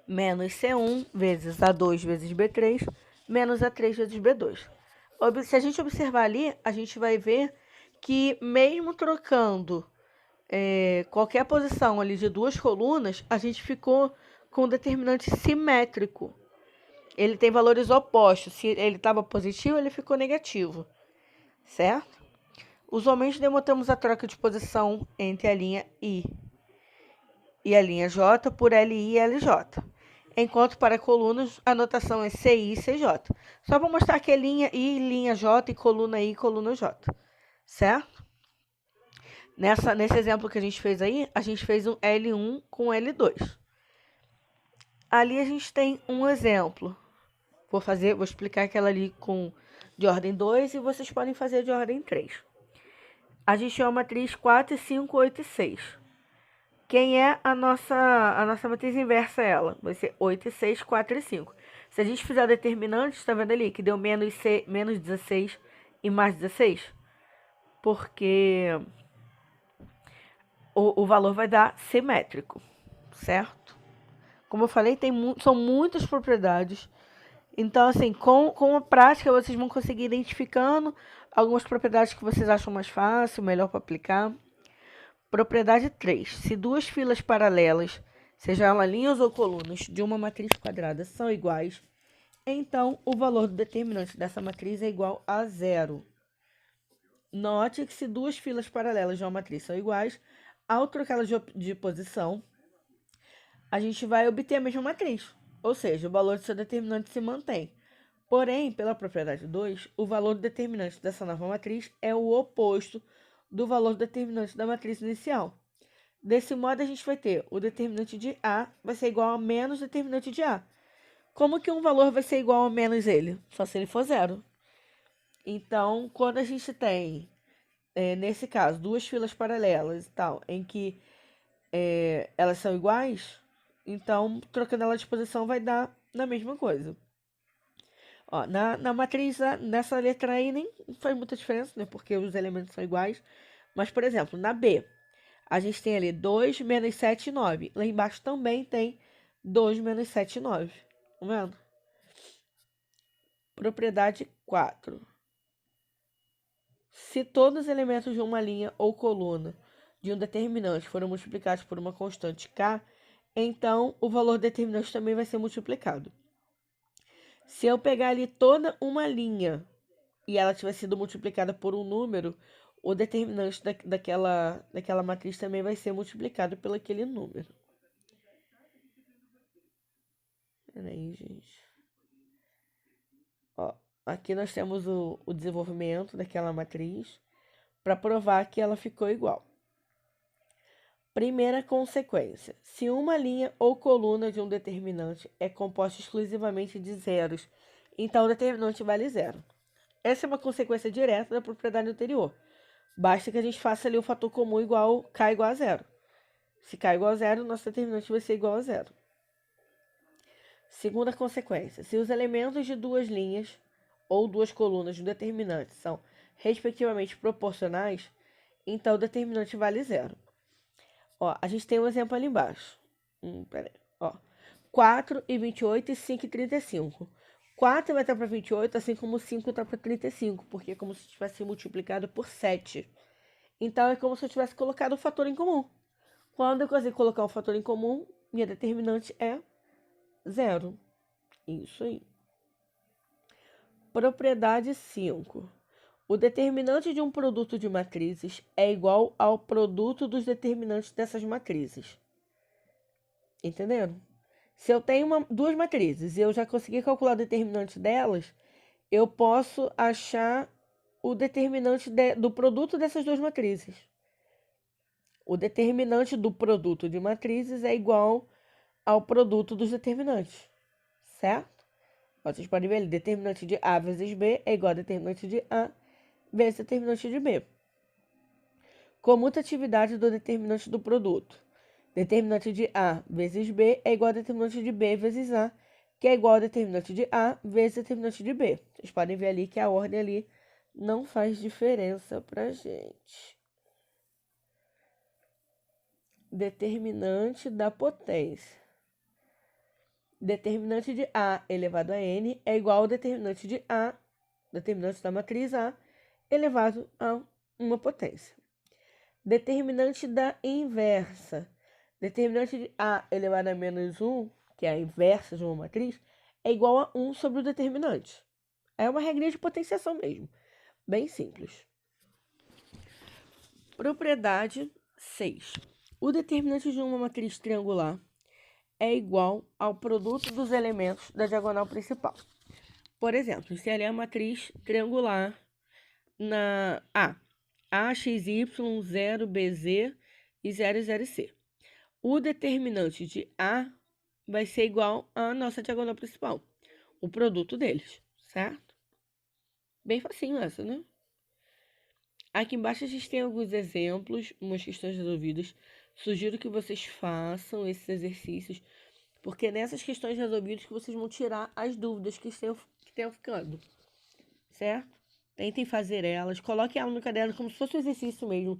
menos C1 vezes A2 vezes B3 menos A3 vezes B2. Se a gente observar ali, a gente vai ver que mesmo trocando qualquer posição ali de duas colunas, a gente ficou com um determinante simétrico. Ele tem valores opostos. Se ele estava positivo, ele ficou negativo, certo? Usualmente denotamos a troca de posição entre a linha I e a linha J por LI e LJ. Enquanto para colunas, a notação é CI e CJ. Só para mostrar que é linha I, linha J e coluna I e coluna J, certo? Nesse exemplo que a gente fez aí, a gente fez um L1 com L2. Ali a gente tem um exemplo. Vou explicar aquela ali de ordem 2 e vocês podem fazer de ordem 3. A gente tem uma matriz 4, 5, 8 e 6. Quem é a nossa matriz inversa? Ela vai ser 8 e 6, 4 e 5. Se a gente fizer determinante, está vendo ali que deu menos 16 e mais 16? Porque o valor vai dar simétrico, certo? Como eu falei, são muitas propriedades Então, assim, com a prática, vocês vão conseguir identificando algumas propriedades que vocês acham mais fácil, melhor para aplicar. Propriedade 3. Se duas filas paralelas, seja elas linhas ou colunas, de uma matriz quadrada são iguais, então o valor do determinante dessa matriz é igual a zero. Note que se duas filas paralelas de uma matriz são iguais, ao trocá-las de posição, a gente vai obter a mesma matriz. Ou seja, o valor do seu determinante se mantém. Porém, pela propriedade 2, o valor do determinante dessa nova matriz é o oposto do valor do determinante da matriz inicial. Desse modo, a gente vai ter o determinante de A vai ser igual a menos determinante de A. Como que um valor vai ser igual a menos ele? Só se ele for zero. Então, quando a gente tem, nesse caso, duas filas paralelas e tal, em que elas são iguais, então, trocando ela de posição vai dar na mesma coisa. Ó, na matriz, nessa letra aí nem faz muita diferença, né? Porque os elementos são iguais. Mas, por exemplo, na B, a gente tem ali 2 menos 7 e 9. Lá embaixo também tem 2 menos 7 e 9. Tá vendo? Propriedade 4. Se todos os elementos de uma linha ou coluna de um determinante forem multiplicados por uma constante k, então o valor determinante também vai ser multiplicado. Se eu pegar ali toda uma linha e ela tiver sido multiplicada por um número, o determinante daquela matriz também vai ser multiplicado pelo aquele número. Peraí, gente. Ó, aqui nós temos o desenvolvimento daquela matriz para provar que ela ficou igual. Primeira consequência. Se uma linha ou coluna de um determinante é composta exclusivamente de zeros, então o determinante vale zero. Essa é uma consequência direta da propriedade anterior. Basta que a gente faça ali o fator comum igual k igual a zero. Se k igual a zero, nosso determinante vai ser igual a zero. Segunda consequência. Se os elementos de duas linhas ou duas colunas de um determinante são, respectivamente, proporcionais, então o determinante vale zero. Ó, a gente tem um exemplo ali embaixo. Peraí. Ó, 4 e 28 e 5 e 35. 4 vai estar para 28, assim como 5 está para 35, porque é como se tivesse multiplicado por 7. Então, é como se eu tivesse colocado um fator em comum. Quando eu consigo colocar um fator em comum, minha determinante é zero. Isso aí. Propriedade 5. O determinante de um produto de matrizes é igual ao produto dos determinantes dessas matrizes. Entenderam? Se eu tenho duas matrizes e eu já consegui calcular o determinante delas, eu posso achar o determinante do produto dessas duas matrizes. O determinante do produto de matrizes é igual ao produto dos determinantes, certo? Vocês podem ver ali, determinante de A vezes B é igual a determinante de A vezes determinante de B. Comutatividade do determinante do produto. Determinante de A vezes B é igual a determinante de B vezes A, que é igual a determinante de A vezes determinante de B. Vocês podem ver ali que a ordem ali não faz diferença pra gente. Determinante da potência. Determinante de A elevado a N é igual ao determinante de A, determinante da matriz A, elevado a uma potência. Determinante da inversa. Determinante de A elevado a menos 1, que é a inversa de uma matriz, é igual a 1 sobre o determinante. É uma regrinha de potenciação mesmo. Bem simples. Propriedade 6. O determinante de uma matriz triangular é igual ao produto dos elementos da diagonal principal. Por exemplo, se ali é a matriz triangular na A, AXY, 0BZ e 00C. O determinante de A vai ser igual à nossa diagonal principal, o produto deles, certo? Bem facinho essa, né? Aqui embaixo a gente tem alguns exemplos, umas questões resolvidas. Sugiro que vocês façam esses exercícios, porque é nessas questões resolvidas que vocês vão tirar as dúvidas que tenham ficando, certo? Tentem fazer elas, coloquem ela no caderno como se fosse um exercício mesmo,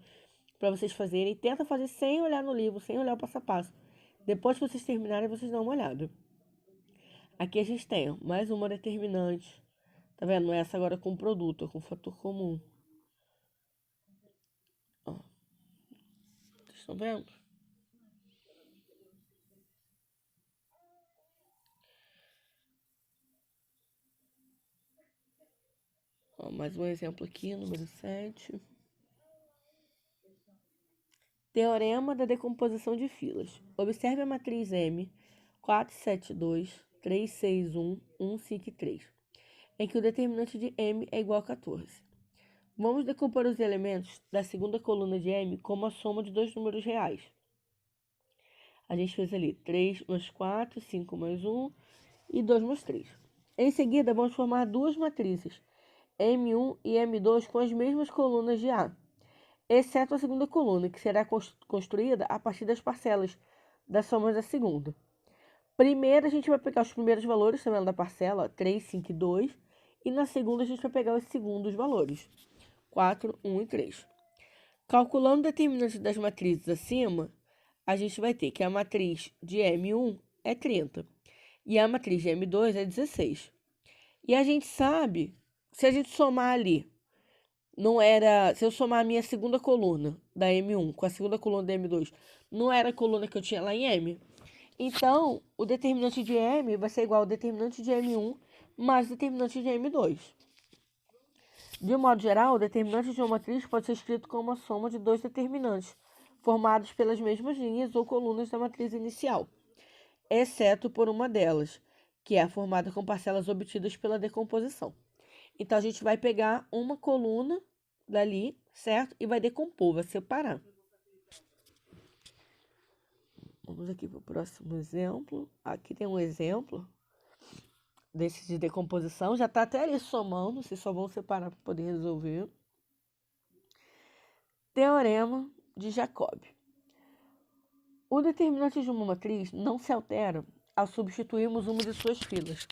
para vocês fazerem. Tenta fazer sem olhar no livro, sem olhar o passo a passo. Depois que vocês terminarem, vocês dão uma olhada. Aqui a gente tem ó, mais uma determinante. Tá vendo? Não é essa agora com produto, é com fator comum. Ó, vocês estão vendo? Ó, mais um exemplo aqui, número 7. Teorema da decomposição de filas. Observe a matriz M 472, 361, 153, em que o determinante de M é igual a 14. Vamos decompor os elementos da segunda coluna de M como a soma de dois números reais. A gente fez ali 3 mais 4, 5 mais 1 e 2 mais 3. Em seguida, vamos formar duas matrizes, M1 e M2, com as mesmas colunas de A, exceto a segunda coluna, que será construída a partir das parcelas das somas da segunda. Primeiro, a gente vai pegar os primeiros valores, também da parcela, 3, 5 e 2. E na segunda, a gente vai pegar os segundos valores, 4, 1 e 3. Calculando o determinante das matrizes acima, a gente vai ter que a matriz de M1 é 30 e a matriz de M2 é 16. E a gente sabe, se a gente somar ali, se eu somar a minha segunda coluna da M1 com a segunda coluna da M2, não era a coluna que eu tinha lá em M. Então, o determinante de M vai ser igual ao determinante de M1 mais o determinante de M2. De um modo geral, o determinante de uma matriz pode ser escrito como a soma de dois determinantes, formados pelas mesmas linhas ou colunas da matriz inicial, exceto por uma delas, que é formada com parcelas obtidas pela decomposição. Então, a gente vai pegar uma coluna dali, certo? E vai decompor, vai separar. Vamos aqui para o próximo exemplo. Aqui tem um exemplo desse de decomposição. Já está até ali somando, vocês só vão separar para poder resolver. Teorema de Jacob. O determinante de uma matriz não se altera ao substituirmos uma de suas filas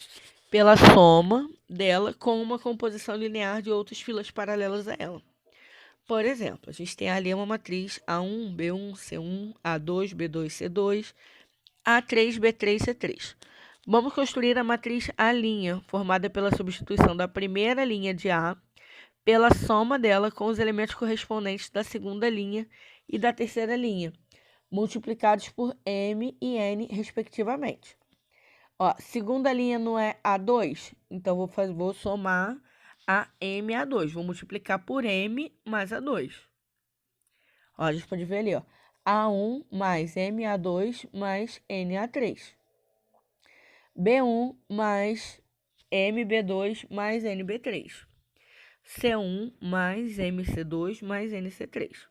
pela soma dela com uma composição linear de outras filas paralelas a ela. Por exemplo, a gente tem ali uma matriz A1, B1, C1, A2, B2, C2, A3, B3, C3. Vamos construir a matriz A', formada pela substituição da primeira linha de A pela soma dela com os elementos correspondentes da segunda linha e da terceira linha, multiplicados por M e N, respectivamente. Ó, segunda linha não é A2, então vou somar a M A2. Vou multiplicar por M mais A2. Ó, a gente pode ver ali, ó. A1 mais MA2 mais NA3. B1 mais MB2 mais NB3. C1 mais MC2 mais NC3.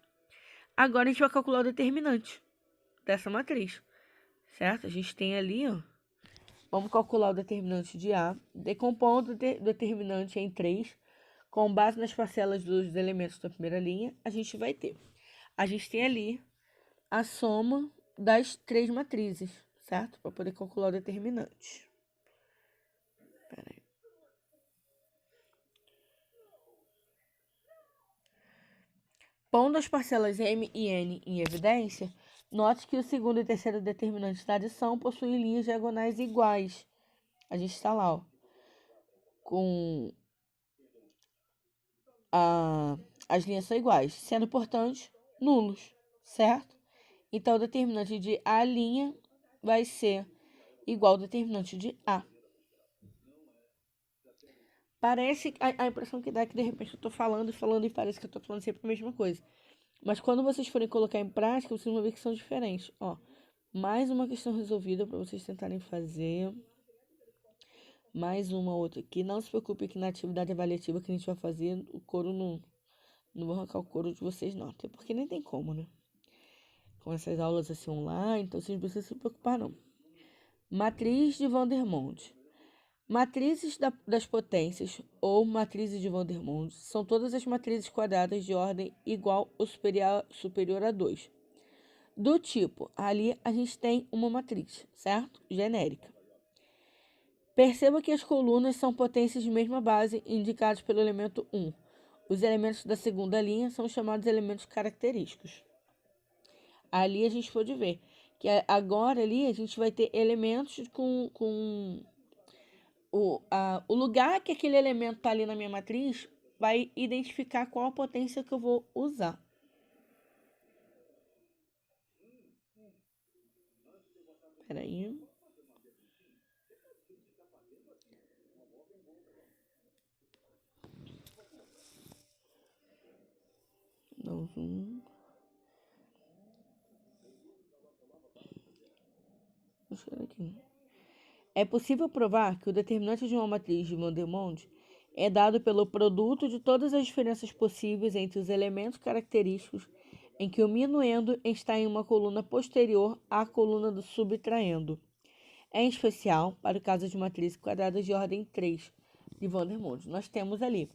Agora a gente vai calcular o determinante dessa matriz, certo? A gente tem ali, ó. Vamos calcular o determinante de A, decompondo o determinante em 3, com base nas parcelas dos elementos da primeira linha, a gente vai ter. A gente tem ali a soma das três matrizes, certo? Para poder calcular o determinante. Espera aí. Pondo as parcelas M e N em evidência, note que o segundo e terceiro determinantes da adição possuem linhas diagonais iguais. A gente está lá, ó, com as linhas são iguais, sendo, portanto, nulos, certo? Então, o determinante de A' vai ser igual ao determinante de A. Parece, a impressão que dá é que de repente eu estou falando e parece que eu estou falando sempre a mesma coisa. Mas quando vocês forem colocar em prática, vocês vão ver que são diferentes. Ó, mais uma questão resolvida para vocês tentarem fazer. Mais uma outra aqui. Não se preocupe que na atividade avaliativa que a gente vai fazer, o couro não vou arrancar o couro de vocês não. Até porque nem tem como, né? Com essas aulas assim online, então vocês não precisam se preocupar não. Matriz de Vandermonde. Matrizes das potências ou matrizes de Vandermonde são todas as matrizes quadradas de ordem igual ou superior a 2. Do tipo, ali a gente tem uma matriz, certo? Genérica. Perceba que as colunas são potências de mesma base indicadas pelo elemento 1. Os elementos da segunda linha são chamados elementos característicos. Ali a gente pode ver que agora ali a gente vai ter elementos com o lugar que aquele elemento está ali na minha matriz vai identificar qual a potência que eu vou usar. Espera aí. É possível provar que o determinante de uma matriz de Vandermonde é dado pelo produto de todas as diferenças possíveis entre os elementos característicos em que o minuendo está em uma coluna posterior à coluna do subtraendo. Em especial, para o caso de matrizes quadradas de ordem 3 de Vandermonde. Nós temos ali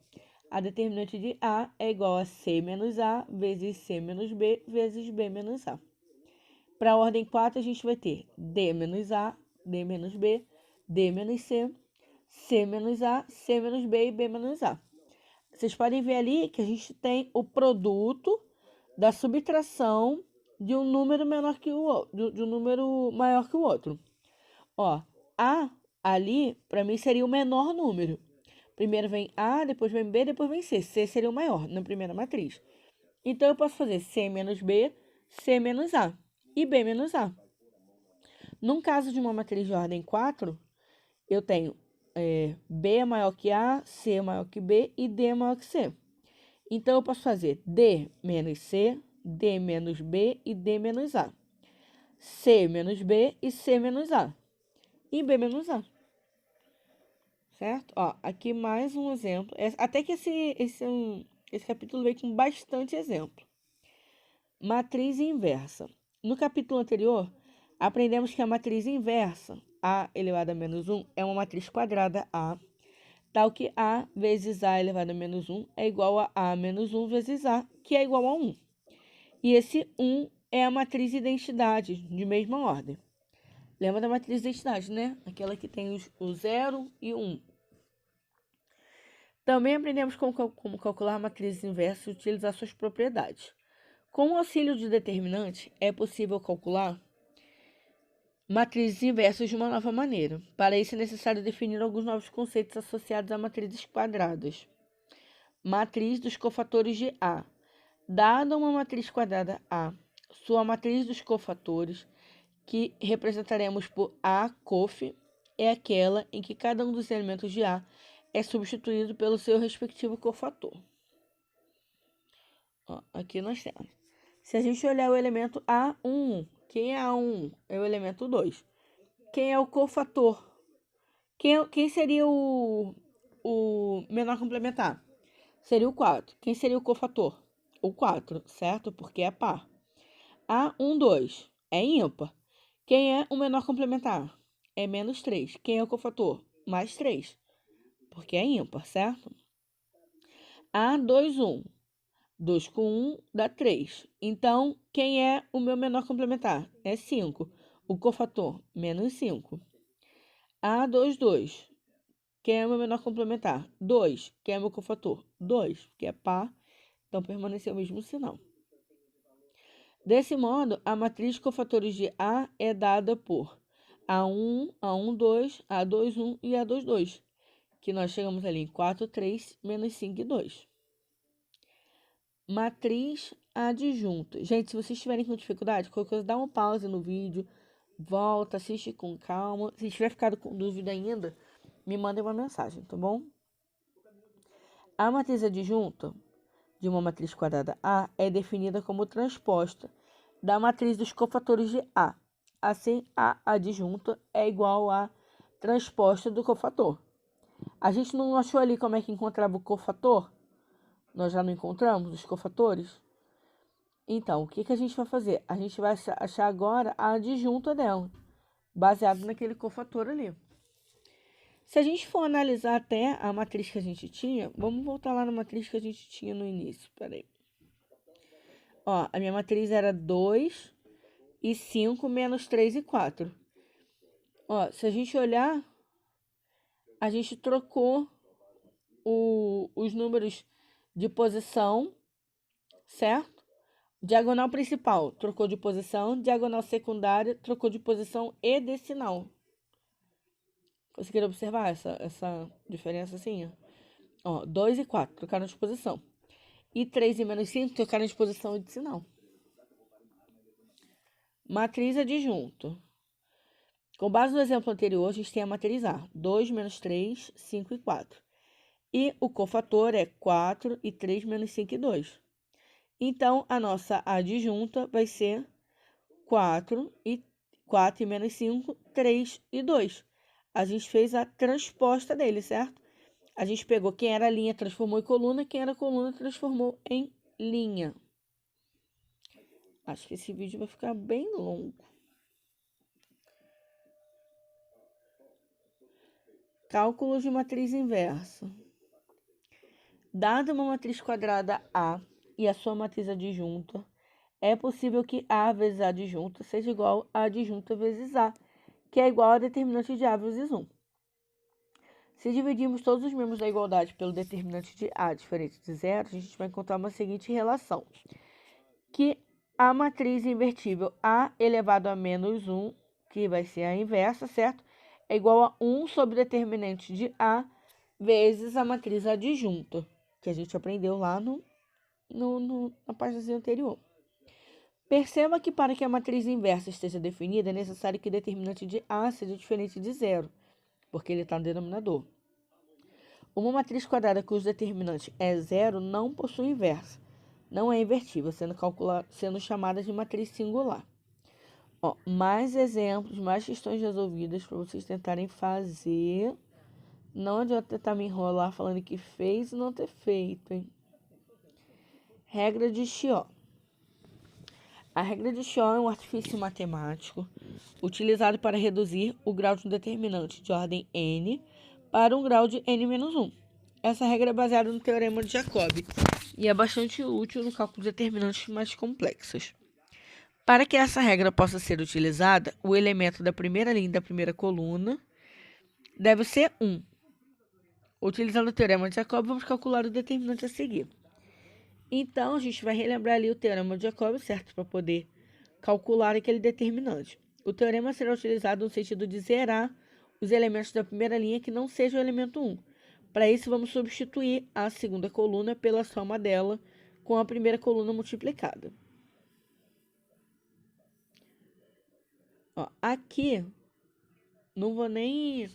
a determinante de A é igual a C menos A vezes C menos B vezes B menos A. Para a ordem 4, a gente vai ter D menos A, D menos B, D menos C, C menos A, C menos B e B menos A. Vocês podem ver ali que a gente tem o produto da subtração de um número menor que o outro, de um número maior que o outro. Ó, A ali, para mim, seria o menor número. Primeiro vem A, depois vem B, depois vem C. C seria o maior na primeira matriz. Então, eu posso fazer C menos B, C menos A e B menos A. Num caso de uma matriz de ordem 4, eu tenho B é maior que A, C é maior que B e D é maior que C. Então, eu posso fazer D menos C, D menos B e D menos A. C menos B e C menos A. E B menos A. Certo? Ó, aqui mais um exemplo. Até que esse capítulo veio com bastante exemplo. Matriz inversa. No capítulo anterior, aprendemos que a matriz inversa, A elevado a menos 1, é uma matriz quadrada A, tal que A vezes A elevado a menos 1 é igual a A menos 1 vezes A, que é igual a 1. E esse 1 é a matriz identidade, de mesma ordem. Lembra da matriz identidade, né? Aquela que tem o 0 e 1. Também aprendemos como calcular matrizes inversas e utilizar suas propriedades. Com o auxílio de determinante, é possível calcular matrizes inversas de uma nova maneira. Para isso, é necessário definir alguns novos conceitos associados a matrizes quadradas. Matriz dos cofatores de A. Dada uma matriz quadrada A, sua matriz dos cofatores, que representaremos por A cof, é aquela em que cada um dos elementos de A é substituído pelo seu respectivo cofator. Ó, aqui nós temos. Se a gente olhar o elemento A1, quem é A1? É o elemento 2. Quem é o cofator? Quem seria o menor complementar? Seria o 4. Quem seria o cofator? O 4, certo? Porque é par. A1, 2 é ímpar. Quem é o menor complementar? É menos 3. Quem é o cofator? Mais 3. Porque é ímpar, certo? A2, 1. 2 com 1 dá 3. Então, quem é o meu menor complementar? É 5. O cofator, menos 5. A2, 2. Quem é o meu menor complementar? 2. Quem é o meu cofator? 2, que é par. Então, permaneceu o mesmo sinal. Desse modo, a matriz de cofatores de A é dada por A1, A1, 2, A2, 1 e A2, 2. Que nós chegamos ali em 4, 3, menos 5 e 2. Matriz adjunta. Gente, se vocês estiverem com dificuldade, qualquer coisa, dá uma pausa no vídeo, volta, assiste com calma. Se tiver ficado com dúvida ainda, me mandem uma mensagem, tá bom? A matriz adjunta de uma matriz quadrada A é definida como transposta da matriz dos cofatores de A. Assim, a adjunta é igual a transposta do cofator. A gente não achou ali como é que encontrava o cofator? Nós já não encontramos os cofatores? Então, o que a gente vai fazer? A gente vai achar agora a adjunta dela, baseado naquele cofator ali. Se a gente for analisar até a matriz que a gente tinha, vamos voltar lá na matriz que a gente tinha no início. Peraí. Ó, a minha matriz era 2 e 5 menos 3 e 4. Ó, se a gente olhar, a gente trocou os números de posição, certo? Diagonal principal trocou de posição, diagonal secundária trocou de posição e decimal. Conseguiram observar essa diferença assim? Ó, 2 e 4 trocaram de posição. E 3 e menos 5 trocaram de posição e disse não. Matriz adjunto. Com base no exemplo anterior, a gente tem a matriz A. 2 menos 3, 5 e 4. E o cofator é 4 e 3 menos 5 e 2. Então, a nossa adjunta vai ser 4 e menos 5, 3 e 2. A gente fez a transposta dele, certo? A gente pegou quem era linha, transformou em coluna, quem era coluna, transformou em linha. Acho que esse vídeo vai ficar bem longo. Cálculos de matriz inversa. Dada uma matriz quadrada A e a sua matriz adjunta, é possível que A vezes A adjunta seja igual a adjunta vezes A, que é igual a determinante de A vezes 1. Se dividirmos todos os membros da igualdade pelo determinante de A diferente de zero, a gente vai encontrar uma seguinte relação, que a matriz invertível A elevado a menos 1, que vai ser a inversa, certo? É igual a 1 sobre o determinante de A vezes a matriz adjunta, que a gente aprendeu lá na página anterior. Perceba que para que a matriz inversa esteja definida, é necessário que o determinante de A seja diferente de zero, porque ele está no denominador. Uma matriz quadrada cujo determinante é zero não possui inversa, não é invertível, sendo chamada de matriz singular. Ó, mais exemplos, mais questões resolvidas para vocês tentarem fazer. Não adianta tentar me enrolar falando que fez e não ter feito, hein? Regra de Chió. A regra de Chió é um artifício matemático utilizado para reduzir o grau de um determinante de ordem n para um grau de n-1. Essa regra é baseada no teorema de Jacob e é bastante útil no cálculo de determinantes mais complexos. Para que essa regra possa ser utilizada, o elemento da primeira linha da primeira coluna deve ser 1. Utilizando o teorema de Jacob, vamos calcular o determinante a seguir. Então, a gente vai relembrar ali o teorema de Jacob, certo? Para poder calcular aquele determinante. O teorema será utilizado no sentido de zerar os elementos da primeira linha que não sejam o elemento 1. Para isso, vamos substituir a segunda coluna pela soma dela com a primeira coluna multiplicada. Ó, aqui, não vou nem...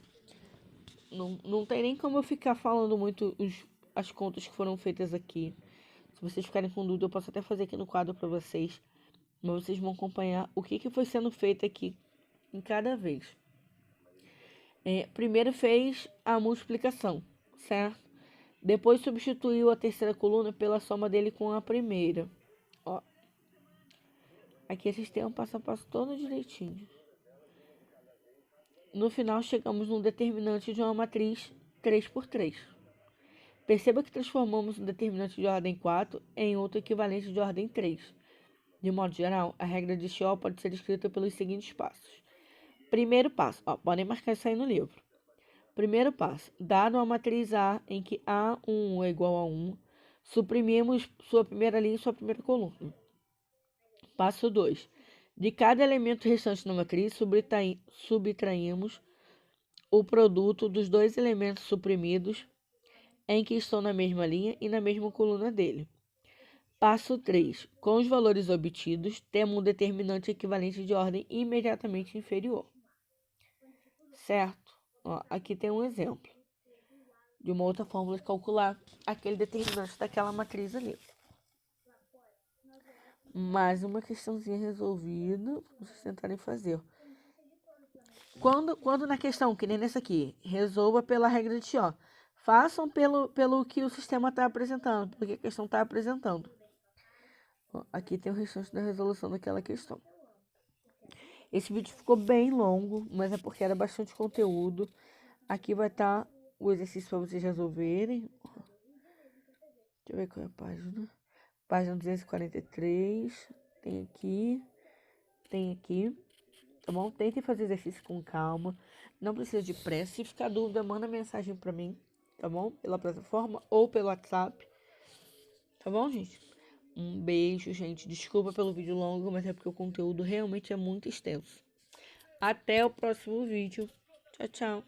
Não tem nem como eu ficar falando muito as contas que foram feitas aqui. Se vocês ficarem com dúvida, eu posso até fazer aqui no quadro para vocês. Mas vocês vão acompanhar o que foi sendo feito aqui em cada vez. Primeiro fez a multiplicação, certo? Depois substituiu a terceira coluna pela soma dele com a primeira. Ó, aqui a gente tem um passo a passo todo direitinho. No final, chegamos num determinante de uma matriz 3 por 3. Perceba que transformamos um determinante de ordem 4 em outro equivalente de ordem 3. De modo geral, a regra de Chió pode ser escrita pelos seguintes passos. Primeiro passo, podem marcar isso aí no livro. Primeiro passo, dado uma matriz A em que A1 é igual a 1, suprimimos sua primeira linha e sua primeira coluna. Passo 2, de cada elemento restante na matriz, subtraímos o produto dos dois elementos suprimidos em que estão na mesma linha e na mesma coluna dele. Passo 3. Com os valores obtidos, temos um determinante equivalente de ordem imediatamente inferior. Certo? Ó, aqui tem um exemplo de uma outra fórmula de calcular aquele determinante daquela matriz ali. Mais uma questãozinha resolvida, para vocês tentarem fazer. Quando na questão, que nem nessa aqui, resolva pela regra de Chió. Façam pelo que o sistema está apresentando, pelo que a questão está apresentando. Ó, aqui tem o restante da resolução daquela questão. Esse vídeo ficou bem longo, mas é porque era bastante conteúdo. Aqui vai estar o exercício para vocês resolverem. Deixa eu ver qual é a página. Página 243. Tem aqui. Tem aqui. Tá bom? Tentem fazer exercício com calma. Não precisa de pressa. Se ficar dúvida, manda mensagem para mim. Tá bom? Pela plataforma ou pelo WhatsApp. Tá bom, gente? Um beijo, gente. Desculpa pelo vídeo longo, mas é porque o conteúdo realmente é muito extenso. Até o próximo vídeo. Tchau, tchau.